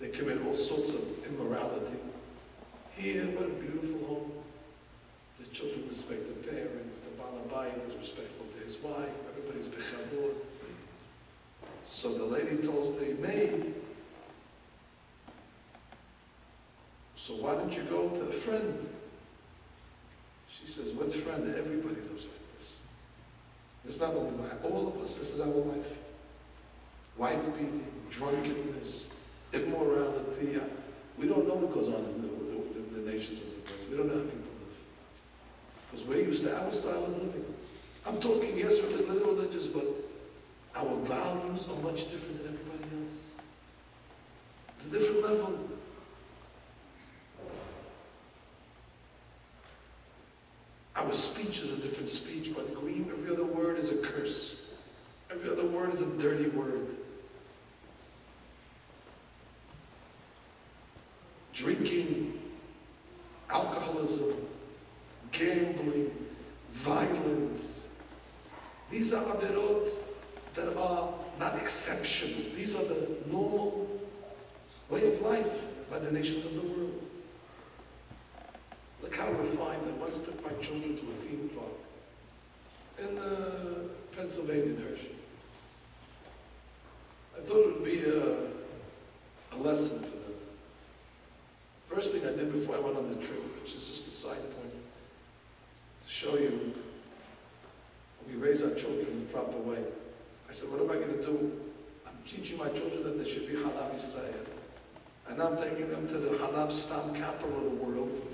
[SPEAKER 2] They commit all sorts of immorality. Here, what a beautiful home. The children respect their parents. The Baal Habayit is respectful to his wife. Everybody's bechavod. So the lady tells the maid, so why don't you go to a friend? She says, what friend? Everybody lives like this. It's not only all of us, this is our life. Wife beating, drunkenness, immorality. We don't know what goes on in the nations of the world. We don't know how people live. Because we're used to our style of living. I'm talking, yes, we're a little religious, but our values are much different than everybody else. It's a different level. Our speech is a different speech. By the Goyim, every other word is a curse. Every other word is a dirty word. Drinking, alcoholism, gambling, violence. These are averot that are not exceptional. These are the normal way of life by the nations of the world. Look how refined. I once took my children to a theme park in Pennsylvania, Hershey. I thought it would be a lesson for them. First thing I did before I went on the trip, which is just a side point, to show you we raise our children in the proper way. I said, what am I going to do? I'm teaching my children that they should be Halav Yisrael. And I'm taking them to the Halav Stam capital of the world.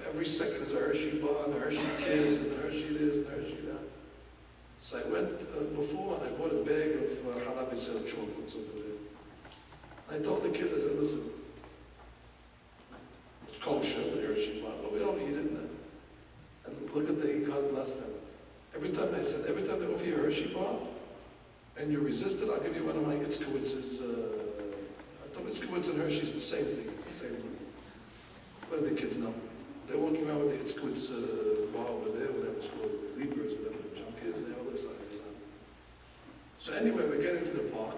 [SPEAKER 2] Every second is a Hershey bar, and a Hershey kiss, and a Hershey this, and a Hershey that. So I went before and I bought a bag of Halav Yisrael chocolates over there. I told the kids, I said, listen, it's kosher, the Hershey bar, but we don't eat it now. And look at God bless them. Every time they offer you a Hershey bar, me one of my Itzkowitz's, I thought Itzkowitz and Hershey's the same thing, it's the same one. What do the kids know? They're walking around with the Itzkowitz bar over there, whatever it's called, the Liebers, whatever the junk is, and they all excited. So anyway, we get into the park,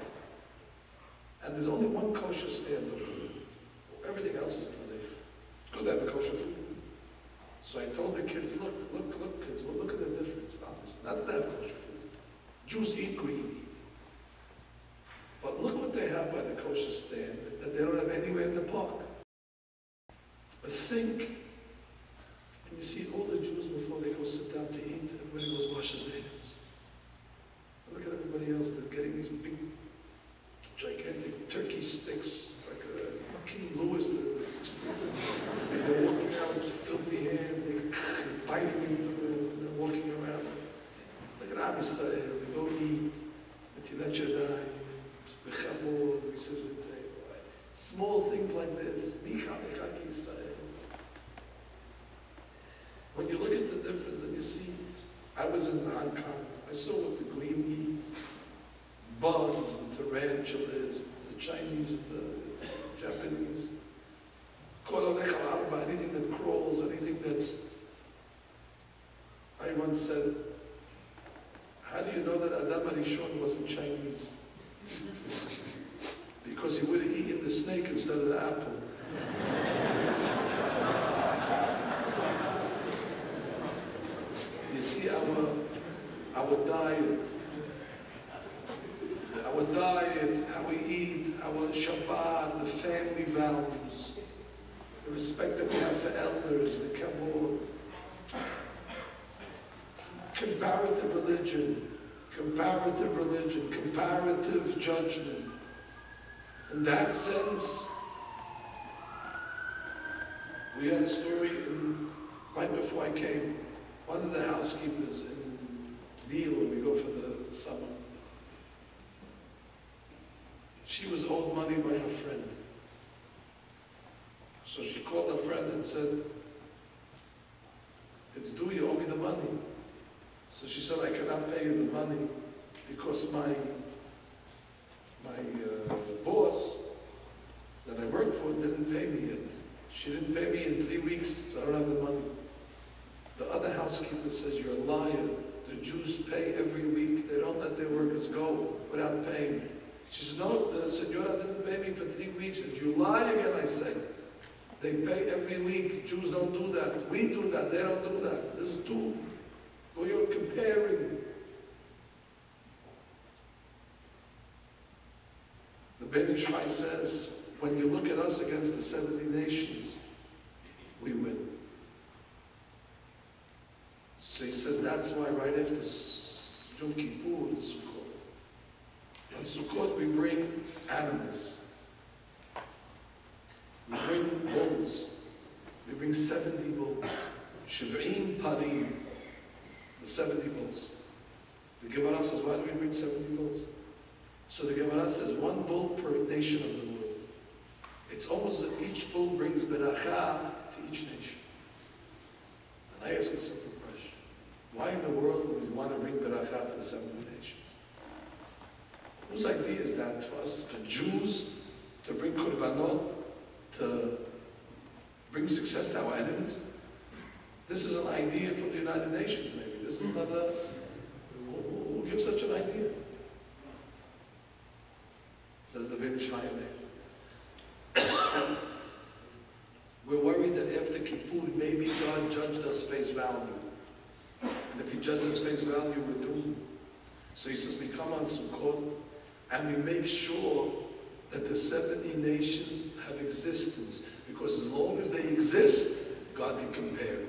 [SPEAKER 2] and there's only one kosher stand over there. Everything else is tarif. It's good to have a kosher food. So I told the kids, look, kids, well, look at the difference. Not that they have kosher food. Jews eat green meat. But look what they have by the kosher stand that they don't have anywhere in the park. A sink. And you see all the Jews before they go sit down to eat, everybody goes washes their hands. And look at everybody else, they're getting these big, gigantic turkey sticks, like King Louis the 16th. And they're walking around with filthy hands, they're biting into it, and they're walking around. Look at Am Yisrael, they go eat, Netilat Yadayim, Bechavod, we sit at the table. Small things like this, Micha Mechaki Yisrael. When you look at the difference and you see, I was in Hong Kong, I saw what the green eat, bugs and tarantulas, the Chinese and the Japanese. Anything that crawls, anything that's... I once said, how do you know that Adam HaRishon wasn't Chinese? Because he would have eaten the snake instead of the apple. You see our diet, how we eat, our Shabbat, the family values, the respect that we have for elders, the kavod, comparative religion, comparative judgment. In that sense, we had a story right before I came. One of the housekeepers in Deal, when we go for the summer, she was owed money by her friend. So she called her friend and said, it's due, you owe me the money. So she said, I cannot pay you the money because my boss that I work for didn't pay me yet. She didn't pay me in 3 weeks, so I don't have the money. The other housekeeper says, you're a liar. The Jews pay every week. They don't let their workers go without paying. She says, no, the senora didn't pay me for 3 weeks. And you lie again, I say. They pay every week. Jews don't do that. We do that. They don't do that. This is two. Well, you're comparing. The Ben Ish Chai says, when you look at us against the 70 nations, we win. So he says that's why right after Yom Kippur is Sukkot. On Sukkot we bring animals. We bring bulls. We bring 70 bulls. Shiv'im Parim. The 70 bulls. The Gemara says, why do we bring 70 bulls? So the Gemara says, one bull per nation of the world. It's almost as if each bull brings beracha to each nation. And I ask a simple question. Why in the world would we want to bring beracha to the 70 nations? Whose idea is that for us, for Jews, to bring korbanot, to bring success to our enemies? This is an idea from the United Nations, maybe. This is not a... Who gives such an idea? Says the Ben Ish Chai. We're worried that after Kippur, maybe God judged us face value. And if he judges us face value, we're doomed. So he says, we come on Sukkot, and we make sure that the 70 nations have existence. Because as long as they exist, God can compare.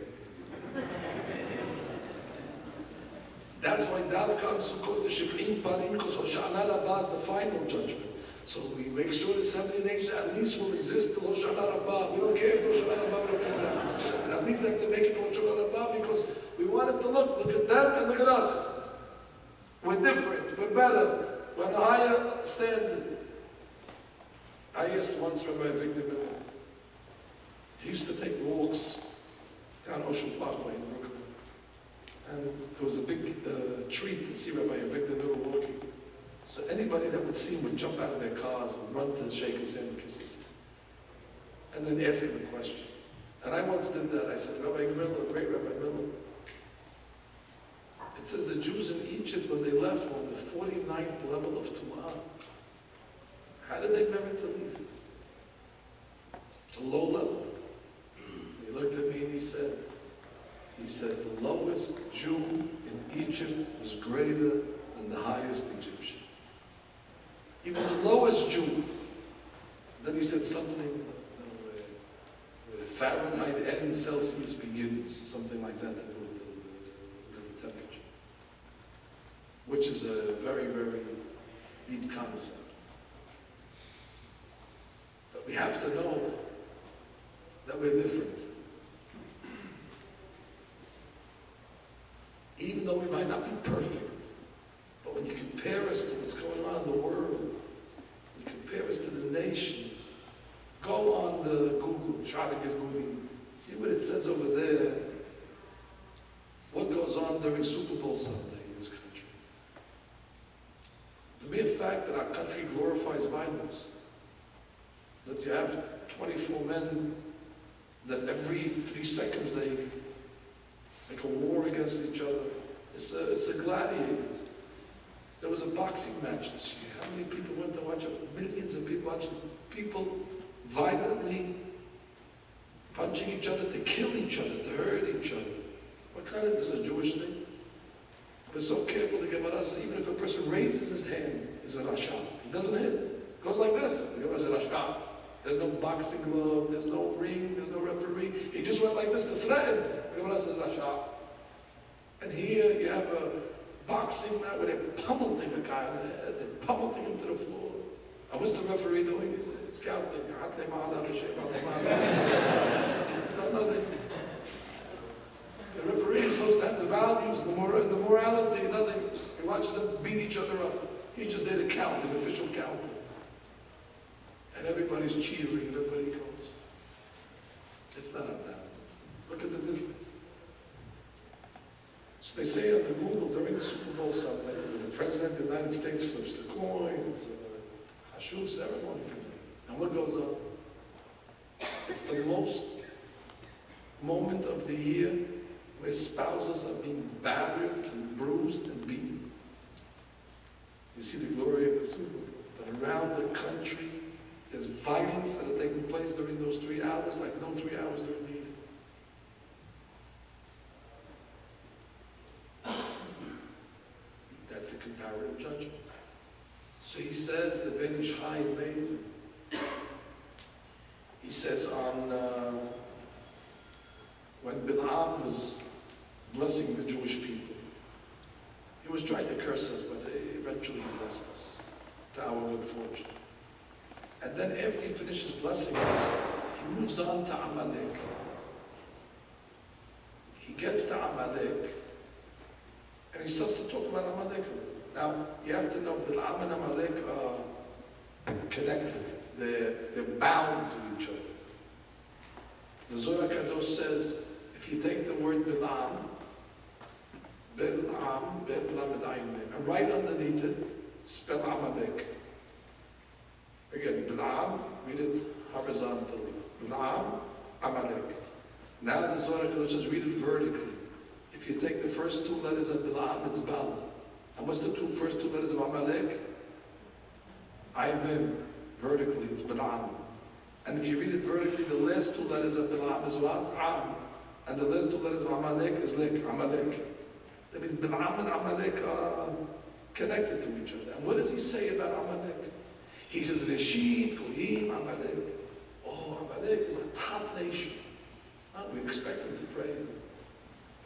[SPEAKER 2] That's why Davka on Sukkot, the Shiv'im Parim, because HaShana Rabbah is the final judgment. So we make sure the 70 nations at least will exist till HaShana Rabbah. We don't care if HaShana Rabbah, we don't care. At least they have to make it till HaShana Rabbah because we want it to look at them and look at us. We're different, we're better, we're on a higher standard. I asked once Rabbi Victor Miller. He used to take walks down Ocean Parkway in Brooklyn. And it was a big treat to see Rabbi Victor Miller walking. So anybody that would see him would jump out of their cars and run to shake his hand and kiss his hand. And then ask him a question. And I once did that. I said, Rabbi Miller, great Rabbi Miller, it says the Jews in Egypt, when they left, were on the 49th level of Tum'ah. How did they merit to leave? A low level. And he looked at me and he said, the lowest Jew in Egypt was greater than the highest Egyptian. Even the lowest Jew. Then he said something, where Fahrenheit ends, Celsius begins, something like that to do with the temperature. Which is a very, very deep concept. But we have to know that we're different. Even though we might not be perfect, but when you compare us to what's going on in the world, you compare us to the nations, go on the Google, see what it says over there, what goes on during Super Bowl Sunday in this country. The mere fact that our country glorifies violence, that you have 24 men that every 3 seconds they make a war against each other. It's a gladiators. There was a boxing match this year. How many people went to watch it? Millions of people watching people violently punching each other to kill each other, to hurt each other. What kind of, this is a Jewish thing? We're so careful to give us, even if a person raises his hand, it's a rasha. He doesn't hit. It goes like this. It's a rasha. There's no boxing glove, there's no ring, there's no referee. He just went like this to threaten. And here you have a boxing match where they're pummeling a guy on the head, they're pummeling him to the floor. And what's the referee doing? He's counting. Nothing. The referee is supposed to have the values, the morality, nothing. He watches them beat each other up. He just did a count, an official count. And everybody's cheering, and everybody goes. It's not that. Look at the difference. So they say on the Google during the Super Bowl Sunday, when the President of the United States flips the coin, it's a Hashuv ceremony for them. And what goes on? It's the most moment of the year where spouses are being battered and bruised and beaten. You see the glory of the Super Bowl. But around the country, there's violence that are taking place during those 3 hours, like no 3 hours during the year. That's the comparative judgment. So he says, the Ben Ish Chai amazing. He says when Bilam was blessing the Jewish people, he was trying to curse us, but eventually he blessed us, to our good fortune. And then after he finishes blessing us, he moves on to Amalek. He gets to Amalek, and he starts to talk about Amalek. Now, you have to know, Bilam and Amalek are connected. They're bound to each other. The Zohar Kadosh says, if you take the word Bilam, and right underneath it, spell Amalek. Again, Bilam, read it horizontally. Bilam, Amalek. Now the Zohar Kadosh says, read it vertically. If you take the first 2 letters of Bilam, it's Bal. And what's the first 2 letters of Amalek? Aimim. Vertically, it's Bilam. And if you read it vertically, the last 2 letters of Bilam is what? Am. And the last 2 letters of Amalek is Lek, Amalek. That means Bilam and Amalek are connected to each other. And what does he say about Amalek? He says, Reshit, Goyim, Amalek. Oh, Amalek is the top nation. We expect him to praise them.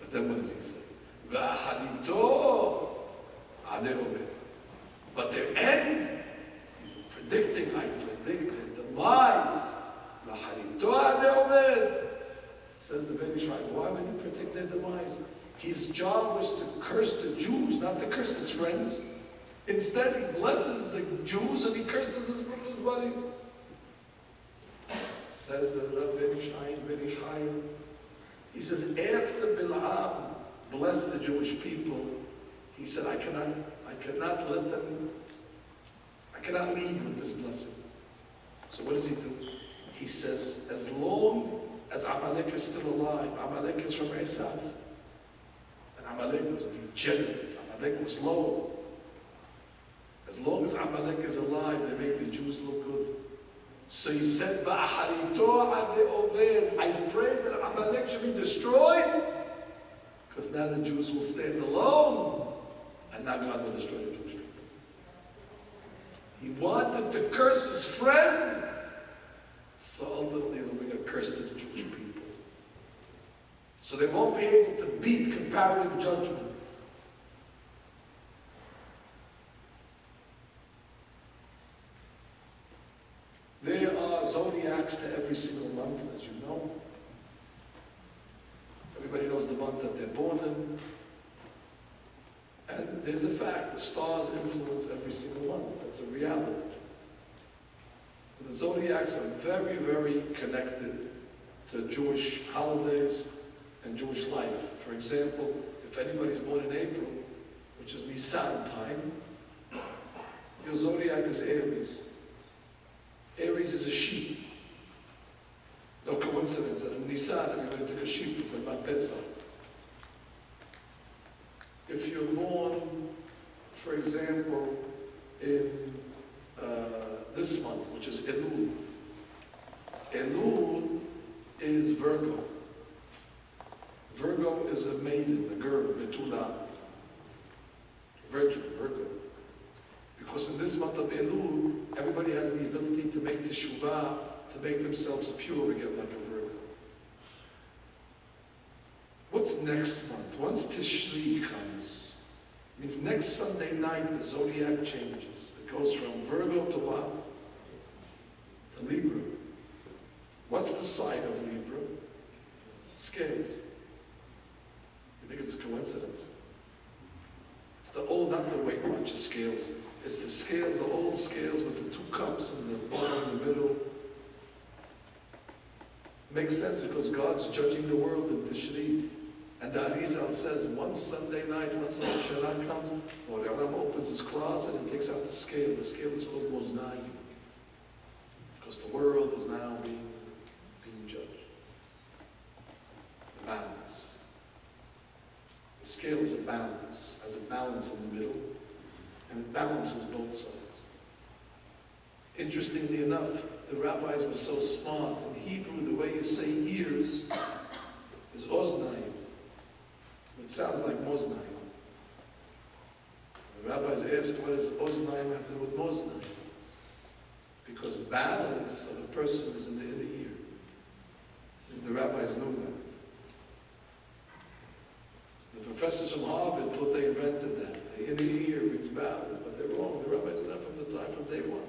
[SPEAKER 2] But then what does he say? V'ahadito adeh oved. But their end, he's predicting, I predict their demise. V'ahadito adeh oved. Says the Ben Ish Chai, why would he predict their demise? His job was to curse the Jews, not to curse his friends. Instead, he blesses the Jews and he curses his buddies. Says the Ben Ish Chai, he says, after Bilam blessed the Jewish people, he said, I cannot let them cannot leave with this blessing. So what does he do? He says, as long as Amalek is still alive, Amalek is from Esav, and Amalek was degenerate, Amalek was low. As long as Amalek is alive, they make the Jews look good. So he said, I pray that Amalek should be destroyed, because now the Jews will stand alone, and now God will destroy the Jewish people. He wanted to curse his friend, so ultimately he'll bring a curse to the Jewish people. So they won't be able to beat comparative judgment. There are zodiacs to every single month, as you know. Everybody knows the month that they're born in. And there's a fact, the stars influence every single month. That's a reality. The zodiacs are very, very connected to Jewish holidays and Jewish life. For example, if anybody's born in April, which is Nisan time, your zodiac is Aries. Aries is a sheep. No coincidence that in Nisan everybody took a sheep for Korban Pesach. If you're born, for example, in this month, which is Elul. Elul is Virgo. Virgo is a maiden, a girl, Betula. Virgin, Virgo. Because in this month of Elul, everybody has the ability to make teshuvah, to make themselves pure again like a Virgo. What's next month? Once Tishri comes, it means next Sunday night the zodiac changes. It goes from Virgo to what? To Libra. What's the sign of Libra? Scales. You think it's a coincidence? It's the old, not the Weight Watchers scales. It's the scales, the old scales with the 2 cups and the bottom in the middle. Makes sense because God's judging the world in Tishri. And the Arizal says, one Sunday night, once HaShana comes, Lord Adam opens his closet and takes out the scale. The scale is called Moznayim. Because the world is now being judged. The balance. The scale is a balance, has a balance in the middle, and it balances both sides. Interestingly enough, the rabbis were so smart. In Hebrew, the way you say years is Oznayim. It sounds like Moznayim. The rabbis asked, what does Oznayim have to do with Moznayim? Because balance of a person is in the inner ear. Because the rabbis knew that. The professors from Harvard thought they invented that. The inner ear brings balance, but they're wrong. The rabbis knew that from day one.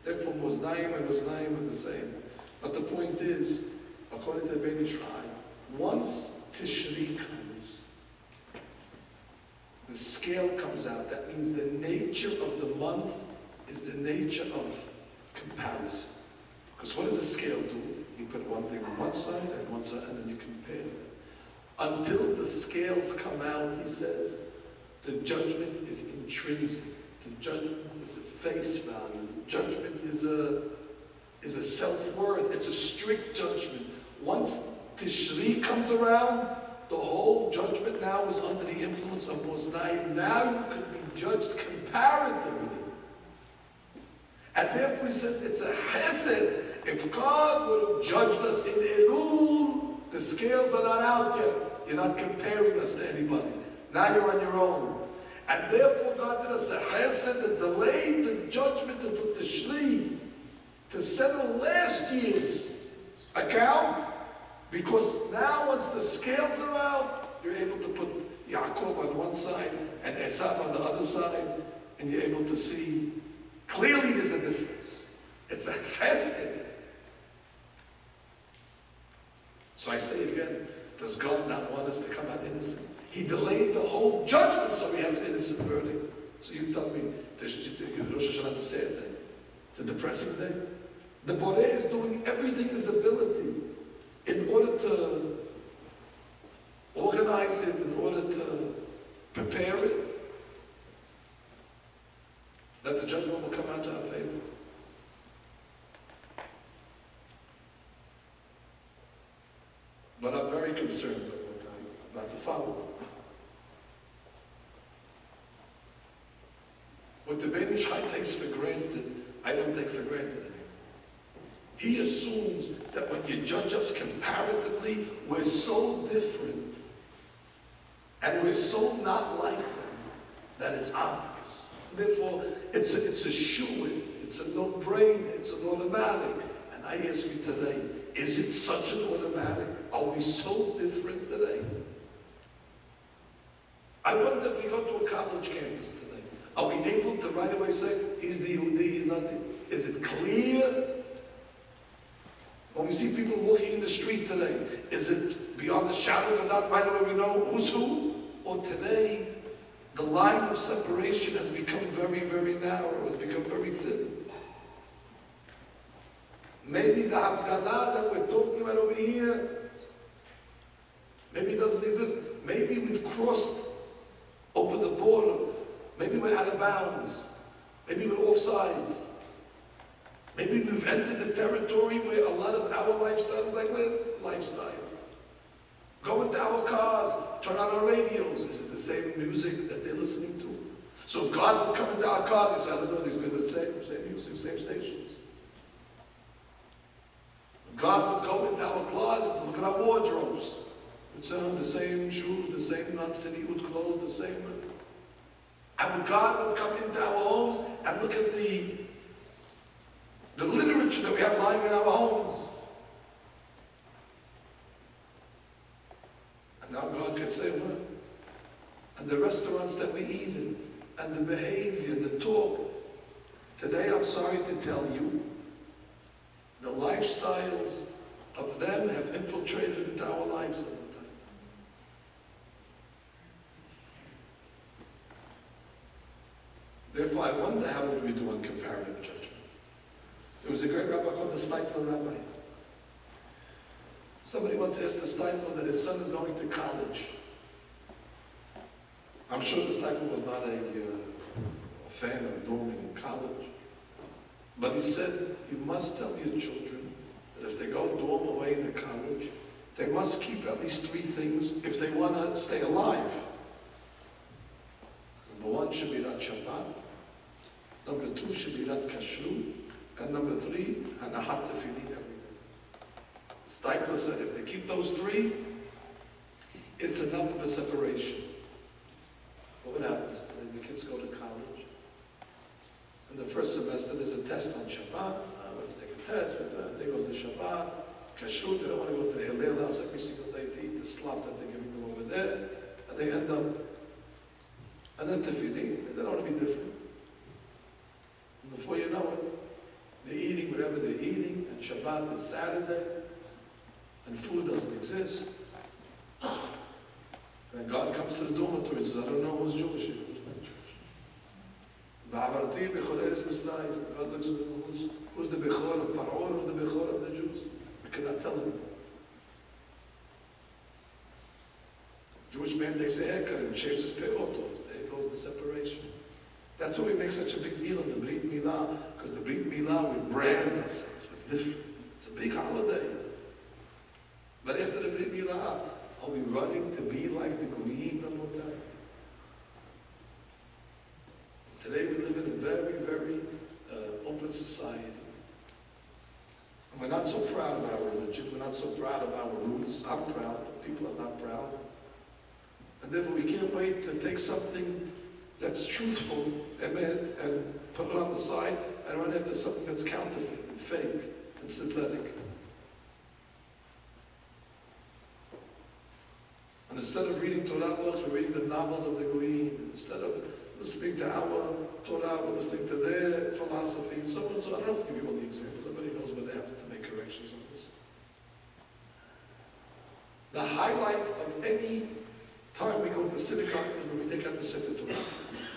[SPEAKER 2] Therefore, Moznayim and Oznayim are the same. But the point is, according to the Ben Ish Chai, once Tishri comes, the scale comes out. That means the nature of the month is the nature of comparison. Because what does a scale do? You put one thing on one side and one side, and then you compare them. Until the scales come out, he says, the judgment is intrinsic. The judgment is a face value. The judgment is a self-worth. It's a strict judgment. Once Tishri comes around, the whole judgment now is under the influence of Moznayim. Now you can be judged comparatively. And therefore he says it's a chesed. If God would have judged us in Elul, the scales are not out yet. You're not comparing us to anybody. Now you're on your own. And therefore God did us a chesed that delayed the judgment and took the shli to settle last year's account. Because now once the scales are out, you're able to put Yaakov on one side and Esav on the other side, and you're able to see clearly there's a difference. It's a chesed. So I say again, does God not want us to come out innocent? He delayed the whole judgment so we have an innocent verdict. So you tell me, Rosh HaShana is a sad day. It's a depressing day. The Borei is doing everything in his ability in order to organize it, in order to prepare it. The that the judgment will come out to our favor. But I'm very concerned about the following. What the Ben Ish Chai takes for granted, I don't take for granted anymore. He assumes that when you judge us comparatively, we're so different and we're so not like them that it's obvious. Therefore, it's a shoo-in, it's a no-brainer, it's an automatic. And I ask you today, is it such an automatic? Are we so different today? I wonder if we go to a college campus today, are we able to right away say, he's the Yehudi, he's not the... Is it clear? When we see people walking in the street today, is it beyond the shadow of a doubt right away we know who's who? Or today, the line of separation has become very, very narrow, has become very thin. Maybe the Hafgadah that we're talking about over here, maybe it doesn't exist. Maybe we've crossed over the border. Maybe we're out of bounds. Maybe we're offsides. Maybe we've entered the territory where a lot of our lifestyle is like their lifestyle. Go into our cars, turn on our radios. Is it the same music that they're listening to? So if God would come into our cars, he'd say, I don't know, these are the same music, same stations. If God would go into our closets and look at our wardrobes. It's the same shoes, the same non-city wood clothes, the same. And God would come into our homes and look at the literature that we have lying in our homes. And now God could say, well, and the restaurants that we eat in, and the behavior, the talk. Today, I'm sorry to tell you, the lifestyles of them have infiltrated into our lives all the time. Therefore, I wonder how would we do on comparative judgment. There was a great rabbi called the Steipler Rabbi. Somebody once asked the Steipler that his son is going to college. I'm sure the Steipler was not a fan of dorming in college. But he said, you must tell your children that if they go dorm away in the college, they must keep at least 3 things if they want to stay alive. Number 1, Shemirat Shabbat. Number 2, Shemirat Kashrut. And number 3, Hanahat Tefillin every day. Steipler said if they keep those 3, it's enough of a separation. But what happens? When the kids go to college, in the first semester there's a test on Shabbat. We have to take a test, they go to Shabbat. Kashrut, they don't want to go to the Hillel house every single day to eat the slop that they're giving them over there. And they end up, and then Tefillin, they don't want to be different. And before you know it, they're eating whatever they're eating, and Shabbat is Saturday, and food doesn't exist. And then God comes to the dormitory and says, I don't know who's Jewish, who's not Jewish. God looks at them, who's the Bechor of Paro, who's the Bechor of the Jews? We cannot tell them. Jewish man takes a haircut and shaves his peot. There goes the separation. That's why we make such a big deal of the Brit Milah, because the Brit Milah, we brand ourselves with different. It's a big holiday. But after the Brit Milah, are we running to be like the Goyim one more time? Today we live in a very, very open society. And we're not so proud of our religion, we're not so proud of our roots. I'm proud, but people are not proud. And therefore we can't wait to take something that's truthful, emet, and put it on the side, and run after something that's counterfeit, and fake, and synthetic. And instead of reading Torah books, we're reading the novels of the Goyim. Instead of listening to our Torah, we're listening to their philosophy, and so on and so on. I don't have to give you all the examples. Everybody knows where they have to make corrections on this. The highlight of any time we go to synagogue is when we take out the Sefer Torah.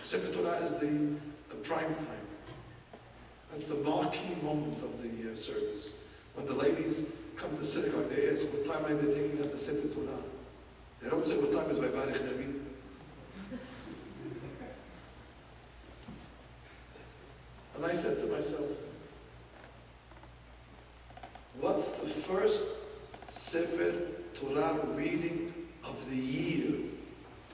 [SPEAKER 2] Sefer Torah is the prime time. That's the marquee moment of the service. When the ladies come to synagogue, they ask, what time are they taking out the Sefer Torah? They don't say, what time is my Barich Nabi? What's the first Sefer Torah reading of the year?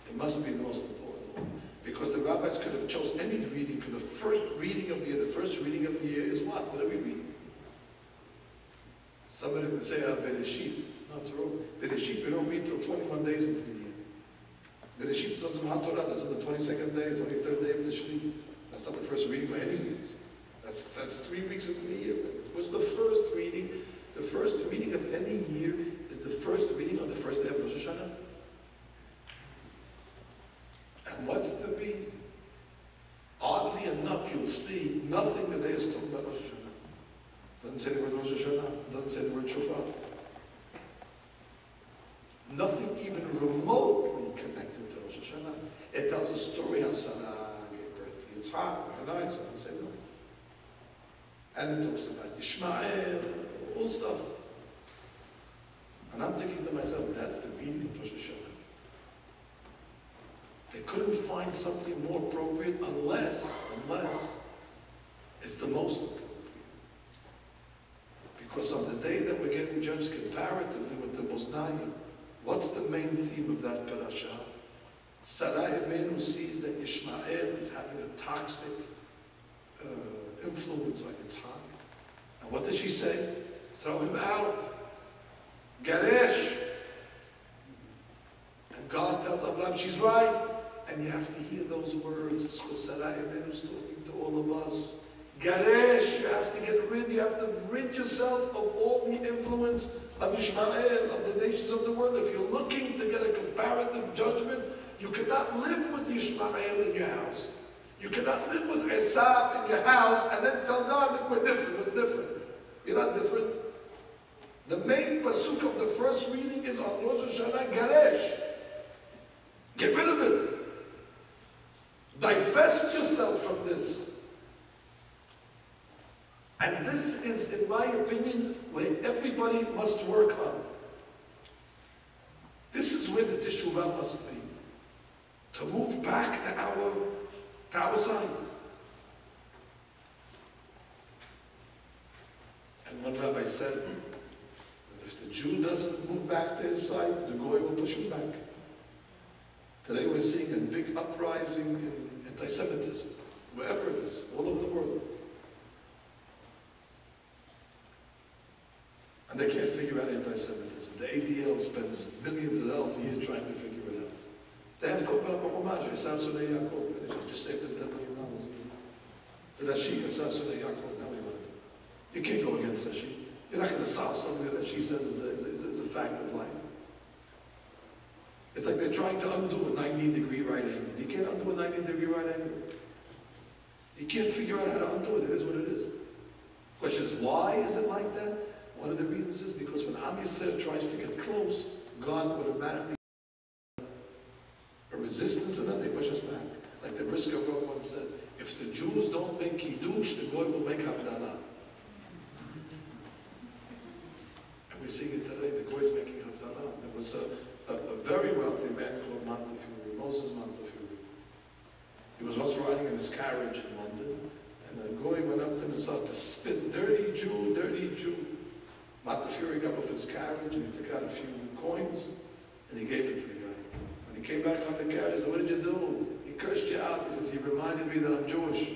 [SPEAKER 2] It must be the most important one. Because the rabbis could have chosen any reading for the first reading of the year. The first reading of the year is what? What do we read? Somebody would say, Bereshit. No, it's wrong. Bereshit, we don't read till 21 days into the year. Bereshit is on Simchat Torah. That's on the 22nd day, 23rd day of Tishri. That's not the first reading by any means. That's 3 weeks into the year. It was the first reading. The first reading of any year is the first reading on the first day of Rosh HaShana. And what's the read? Oddly enough, you'll see nothing that they is talking about Rosh Hashanah. Doesn't say the word Rosh Hashanah. Doesn't say the word Shofar. Nothing even remotely connected to Rosh Hashanah. It tells a story how Sarah gave birth to Yitzhak. Very nice. I can say no. And it talks about Ishmael, all stuff. And I'm thinking to myself, that's the reading of Rosh Hashanah. They couldn't find something more appropriate unless it's the most appropriate. Because on the day that we're getting judged comparatively with the Moznayim, what's the main theme of that parasha? Sarah Imenu sees that Ishmael is having a toxic influence on Yitzhak. And what does she say? Throw him out. Garesh. And God tells Abraham, she's right. And you have to hear those words. This was Sarah Imenu talking to all of us. Garesh, you have to rid yourself of all the influence of Ishmael, of the nations of the world. If you're looking to get a comparative judgment, you cannot live with Ishmael in your house. You cannot live with Esav in your house and then tell God that we're different. What's different? You're not different. The main pasuk of the first reading is on Rosh Hashanah, Garesh. Get rid of it. Divest yourself from this. And this is, in my opinion, where everybody must work on. This is where the teshuvah must be. To move back to our side. And one rabbi said that if the Jew doesn't move back to his side, the Goy will push him back. Today we're seeing a big uprising in anti-Semitism, wherever it is, all over the world. And they can't figure out anti-Semitism. The ADL spends millions of dollars a year trying to figure it out. They have to open up a homage. Just saved them $10 million. So Rashi, now we want to do. You can't go against Rashi. You're not going to solve something that Rashi says is a fact of life. It's like they're trying to undo a 90-degree right angle. You can't undo a 90-degree right angle. You can't figure out how to undo it. It is what it is. Question is, why is it like that? One of the reasons is because when Am Yisrael tries to get close, God automatically a resistance, and then they push us back. Like the Brisker Rebbe once said, if the Jews don't make Kiddush, the Goy will make Havdalah. And we're seeing it today, the Goy is making Havdalah. There was a very wealthy man called Montefiore, Moses Montefiore. He was once riding in his carriage in London, and the Goy went up to him and started to spit, dirty Jew, dirty Jew. Montefiore got off his carriage and he took out a few coins and he gave it to the guy. When he came back on the carriage, he said, what did you do? He cursed you out. He says, he reminded me that I'm Jewish.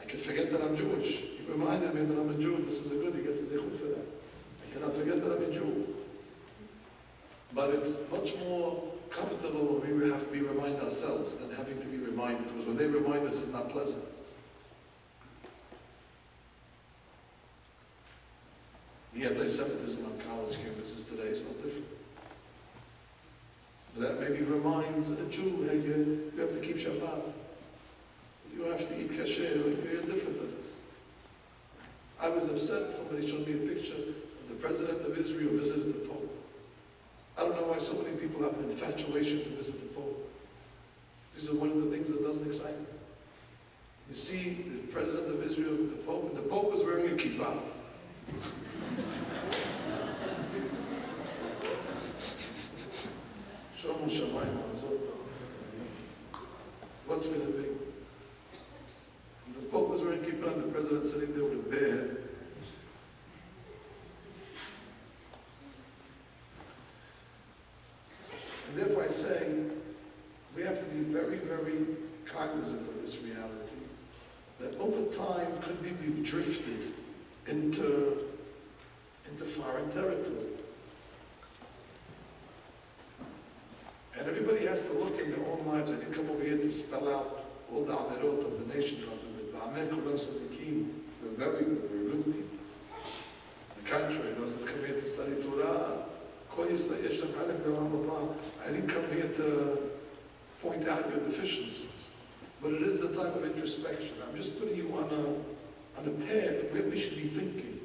[SPEAKER 2] I can forget that I'm Jewish. He reminded me that I'm a Jew. This is a good, he gets a zechut for that. I cannot forget that I'm a Jew. But it's much more comfortable when we have to be reminded ourselves than having to be reminded. Because when they remind us, it's not pleasant. The anti-Semitism on college campuses today is no different. But that maybe reminds a Jew, hey, you have to keep Shabbat. You have to eat kasher. You're different than us. I was upset. Somebody showed me a picture of the president of Israel visited the Pope. I don't know why so many people have an infatuation to visit the Pope. These are one of the things that doesn't excite me. You see the president of Israel, the Pope, and the Pope was wearing a kippah. What's going to be? The Pope was wearing kippah. president sitting there with a bare head. And therefore I say, we have to be very, very cognizant of this reality, that over time, could be we've drifted into foreign territory. And everybody has to look in their own lives. I didn't come over here to spell out all the averot of the nation. We're very good, we're good people. The country, those that come here to study Torah, I didn't come here to point out your deficiencies, but it is the time of introspection. I'm just putting you on a path where we should be thinking.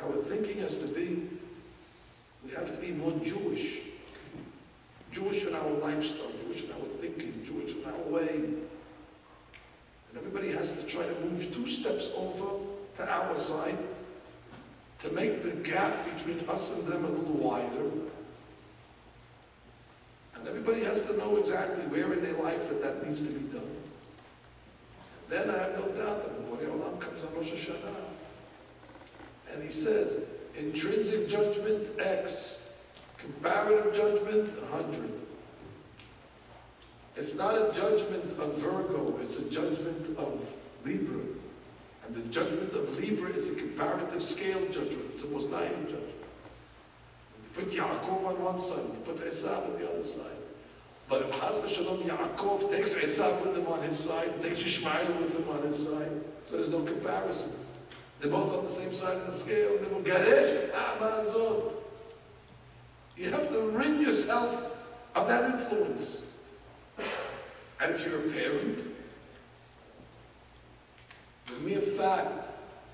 [SPEAKER 2] Our thinking has to be, we have to be more Jewish. Jewish in our lifestyle, Jewish in our thinking, Jewish in our way. And everybody has to try to move 2 steps over to our side to make the gap between us and them a little wider. And everybody has to know exactly where in their life that needs to be done. And then I have no doubt that when Borei Olam comes on Rosh HaShana, and he says, intrinsic judgment, X. Comparative judgment, 100. It's not a judgment of Virgo, it's a judgment of Libra. And the judgment of Libra is a comparative scale judgment. It's a Mosaic judgment. You put Yaakov on one side, you put Esav on the other side. But if Chas v'Shalom Yaakov takes Esav with him on his side, takes Ishmael with him on his side, so there's no comparison. They're both on the same side of the scale. They will garesh et ha'mazot. You have to rid yourself of that influence. And if you're a parent, the mere fact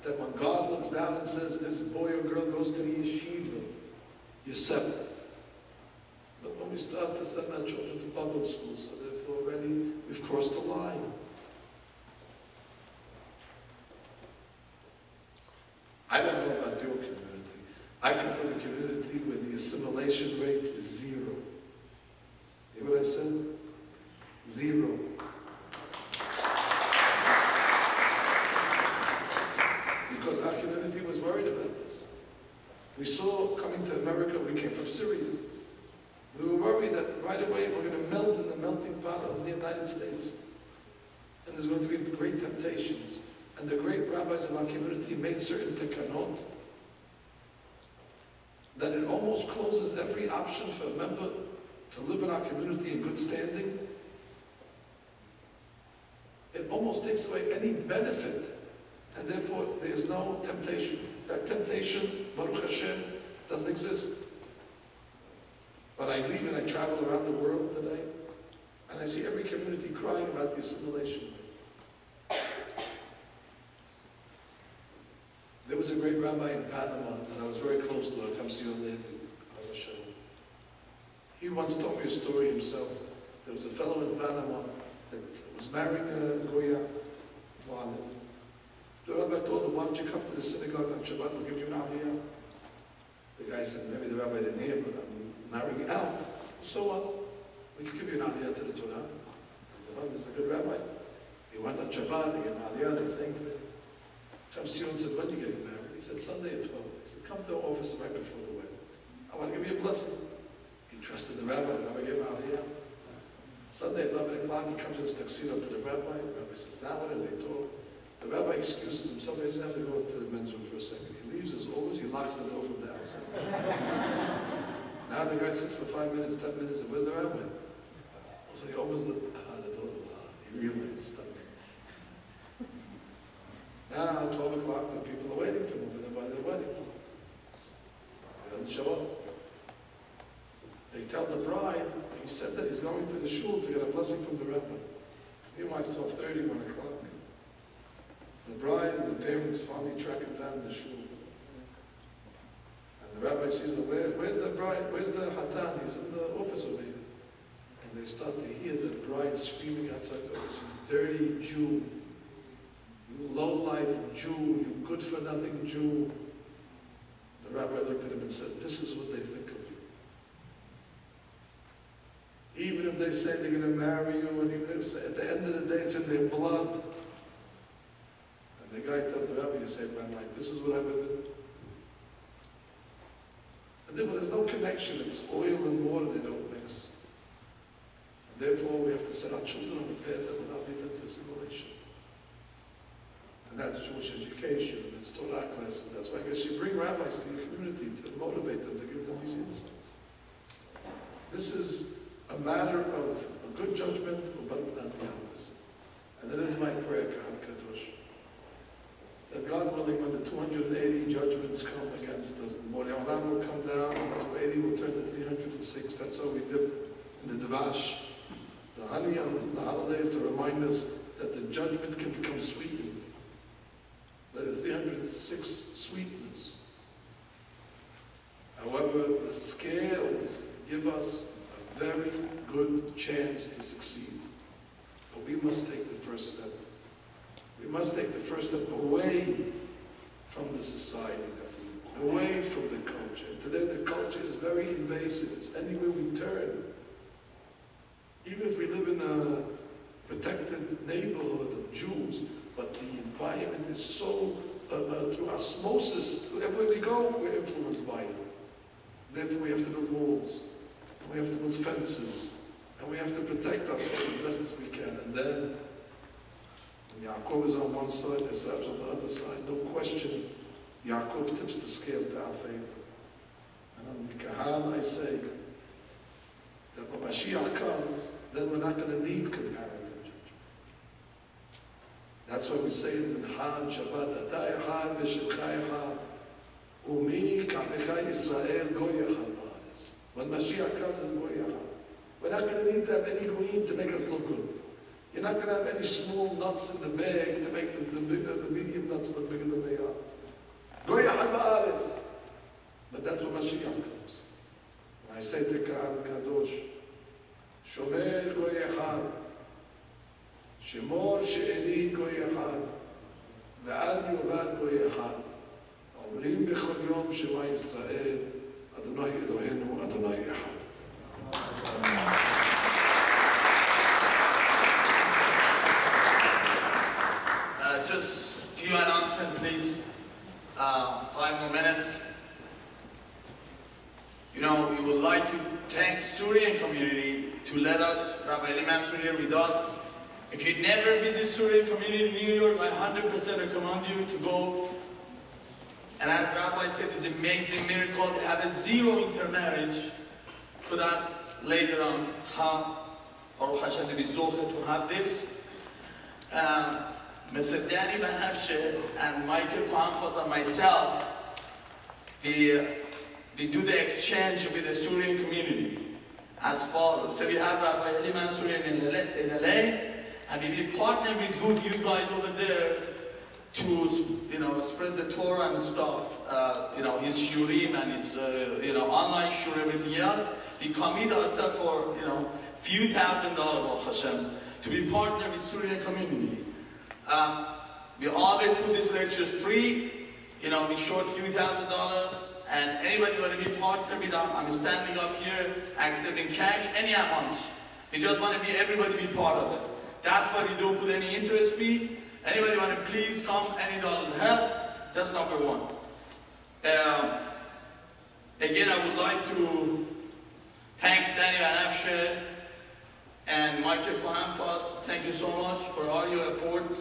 [SPEAKER 2] that when God looks down and says, this boy or girl goes to the yeshiva, you're separate. But when we start to send our children to public schools, so therefore already we've crossed the line. I don't know about your community. I come from a community where the assimilation rate is 0. You hear what I said? 0. Because our community was worried about this. We saw coming to America, we came from Syria. We were worried that right away we're going to melt in the melting pot of the United States. And there's going to be great temptations. And the great rabbis of our community made certain tekanot that it almost closes every option for a member to live in our community in good standing. It almost takes away any benefit, and therefore there is no temptation. That temptation, Baruch Hashem, doesn't exist. But I leave and I travel around the world today, and I see every community crying about the assimilation. There was a great rabbi in Panama that I was very close to. I come see you later. He once told me a story himself. There was a fellow in Panama that was marrying a Goya. The rabbi told him, why don't you come to the synagogue on Shabbat, we'll give you an aliyah. The guy said, maybe the rabbi didn't hear, but I'm marrying out. So what? We can give you an aliyah to the Torah. He said, oh, this is a good rabbi. He went on Shabbat, he gave an aliyah, they sang to him. Chamsion said, when are you getting married? He said, Sunday at 12. He said, come to our office right before the wedding. I want to give you a blessing. He trusted the rabbi gave him aliyah. Sunday at 11 o'clock, he comes in his tuxedo to the rabbi. The rabbi says, now what did they talk? The rabbi excuses him. Somebody says, I have to go to the men's room for a second. He leaves as always, he locks the door from the outside. Now the guy sits for 5 minutes, 10 minutes, and where's the rabbi? So he opens the door. He realized something. Now, 12 o'clock, the people are waiting for him over there by their wedding. He doesn't show up. They tell the bride, he said that he's going to the shul to get a blessing from the rabbi. Meanwhile, it's 12:30, 1 o'clock. The bride and the parents finally track him down in the shul. And the rabbi sees him, where's the bride? Where's the hatan? He's in the office over here. And they start to hear the bride screaming outside the office, you dirty Jew. You low-life Jew, you good-for-nothing Jew. The rabbi looked at him and said, this is what they think of you. Even if they say they're going to marry you, and even if they say, at the end of the day, it's in their blood. And The guy tells the Rabbi, you say, man, like, this is what I would do. And therefore, there's no connection. It's oil and water, they don't mix. And therefore, we have to set our children on the path that will not lead them to assimilation. And that's Jewish education, and it's Torah classes. That's why I guess you bring rabbis to your community to motivate them, to give them these insights. This is a matter of a good judgment, but not the opposite. And that is my prayer, Kadosh, that God willing, when the 280 judgments come against us, the Borei Olam will come down, and the 280 will turn to 306. That's why we dip in the Devash, the honey on the holidays, to remind us that the judgment can become sweetened. That is 306 sweetness. However, the scales give us a very good chance to succeed. But we must take the first step. We must take the first step away from the society that we live in, away from the culture. Today the culture is very invasive. It's anywhere we turn. Even if we live in a protected neighborhood of Jews, but the environment is so, through osmosis, everywhere we go, we're influenced by it. Therefore we have to build walls, and we have to build fences, and we have to protect ourselves as best as we can. And then, when Yaakov is on one side, Esau is on the other side, no question, Yaakov tips the scale to our favor. And on the Kahal I say, that when Mashiach comes, then we're not going to need comparative judgment. That's why we say in Minhaj, Shabbat, Atay Echad v'Shilcha Echad, Umi Ka'mecha Yisrael Goy Echad Ba'aretz. When Mashiach comes, and Goy Echad. We're not going to need to have any goyim to make us look good. You're not going to have any small nuts in the bag to make the medium nuts look bigger than they are. Goy Echad Ba'aretz. But that's when Mashiach comes. And I say to Kahal Kadosh, Shomer Goy Echad, Shemor She'eri Goy Echad, Ve'al Yovad Goy Echad, Omrim Bechol Yom Shema Yisrael, Adonai Eloheinu, Adonai Echad.
[SPEAKER 1] Just a few announcements, please. 5 more minutes. You know, we would like to thank Syrian community to let us, Rabbi Eli Mansour here with us. If you've never visit Syrian community in New York, I 100% recommend you to go. And as Rabbi said, it's an amazing miracle. They have a 0 intermarriage. Could ask later on how Baruch Hashem to be zochet to have this. Mr. Danny Van Hefshe and Michael Kwanfos and myself, we do the exchange with the Syrian community as follows. So we have Rabbi Eli Mansour in LA, and we will partner with you guys over there to, you know, spread the Torah and stuff, you know, his shurim and his, you know, online shur, everything else. We commit ourselves for, you know, few $1,000, Baruch Hashem, to be partner with Syrian community. We always put these lectures free, you know, we short few $1,000, and anybody want to be partner with them, I'm standing up here accepting cash, any amount. We just want to be everybody be part of it. That's why we don't put any interest fee. Anybody want to please come, any dollar to help. That's number one. Again, I would like to thank Danny Van Hefshe and Michael Kwanfos. Thank you so much for all your effort.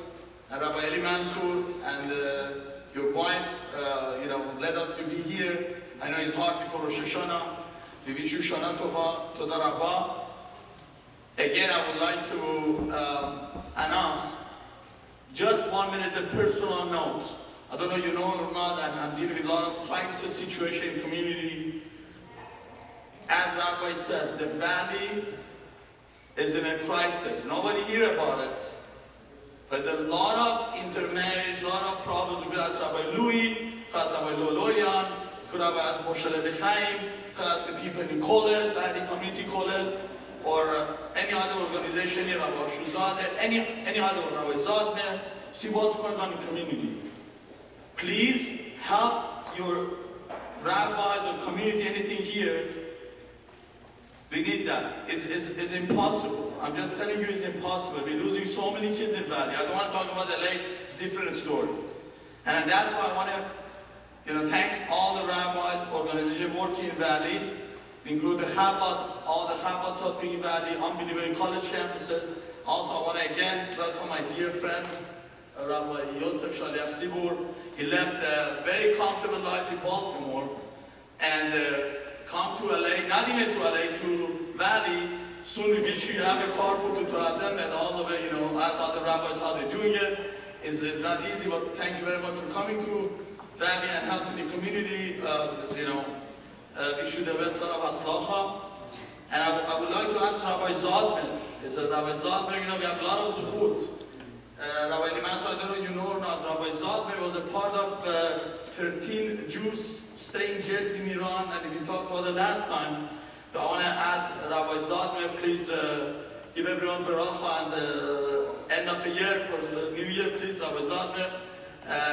[SPEAKER 1] And Rabbi Eli Mansour and your wife, you know, led us to be here. I know it's hard before Rosh HaShana. We wish you Shana Tova, Toda Rabbah. Again, I would like to announce just 1 minute, a personal note. I don't know if you know or not, I'm dealing with a lot of crisis situation in community. As Rabbi said, the valley is in a crisis. Nobody hear about it. There's a lot of intermarriage, a lot of problems. You could ask Rabbi Louis, you could ask Rabbi Loloyan, you could ask Moshe Lebechaim, you could ask the people in Kolel, Valley Community Kolel, or any other organization here, Rabbi Shuzadeh, any other Rabbi Zadmer. See what's going on in the community. Please help your rabbis or community, anything here. We need that. It's impossible. I'm just telling you, it's impossible. We're losing so many kids in Valley. I don't want to talk about LA. It's a different story. And that's why I want to, thanks all the rabbis, organizations working in Valley, include the Chabad, all the Chabads helping in Valley, unbelievable college campuses. Also, I want to again welcome my dear friend, Rabbi Yosef Shaliach Sibur. He left a very comfortable life in Baltimore and come to LA, not even to LA, to Valley. Soon we wish you have a carpool to them and all the way, ask other rabbis how they're doing it. It's not easy, but thank you very much for coming to Valley and helping the community. Wish you the best of Haslacha. And I would like to ask Rabbi Zadman. It's Rabbi Zadman, we have a lot of zuchut. Rabbi Eli Mansour, I don't know if you know or not, Rabbi Zadman was a part of 13 Jews staying in jail in Iran, and we talked about it last time. But I want to ask Rabbi Zadman, please give everyone beracha and end of the year, for the new year, please, Rabbi Zadman,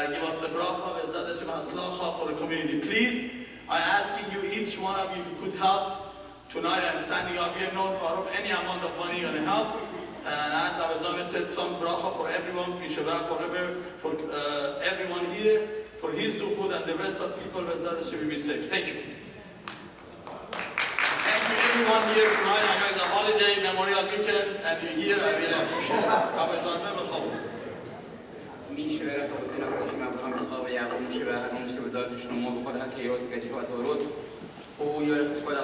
[SPEAKER 1] give us a beracha for the community. Please, I'm asking you, each one of you, if you could help. Tonight I'm standing up here, no thought of any amount of money going to help. And as Rabbi Zadman said, some bracha for everyone, for everyone here, for his zuchud and the rest of people, that should be safe. Thank you. Thank you everyone here tonight. I know it's a holiday, Memorial Weekend, and you're here. I really appreciate it. Rabbi Zadman, welcome.
[SPEAKER 3] او یارس کلا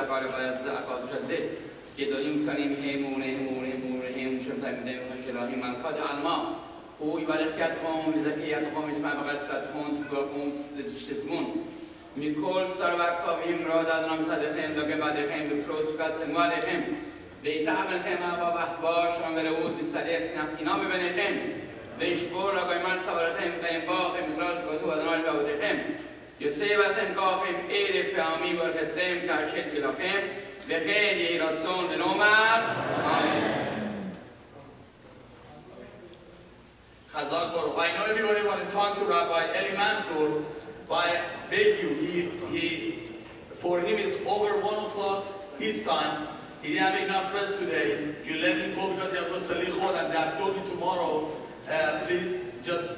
[SPEAKER 3] کار باید زاکات شده که داریم کنیم همون شما میدیم کلامی من کاد علما او یارسیات قوم زکیات قوم اسم بغلت قوم قوم زشتمون میکل سروق کابیم را دادم صدقیم دکه بعد خیم بفروش کات سموال خیم بیتعامل خیم با بحباش عمر بود بسریع سنفینا ببینه خیم بیشبور را قیمت سوار خیم قیم با خیم کلاش بتو ادنال باود خیم יוסף כוכם אלף פעמים ברכתכם כאשר תגלכם וכן יהי רצון ונאמר אמן.
[SPEAKER 1] Chazak Baruch. I know everybody want to talk to Rabbi Eli Mansour, but I beg you, for him it's over 1 o'clock his time. He didn't have enough rest today. If you let him go because he has to salichot and they have to go tomorrow, please just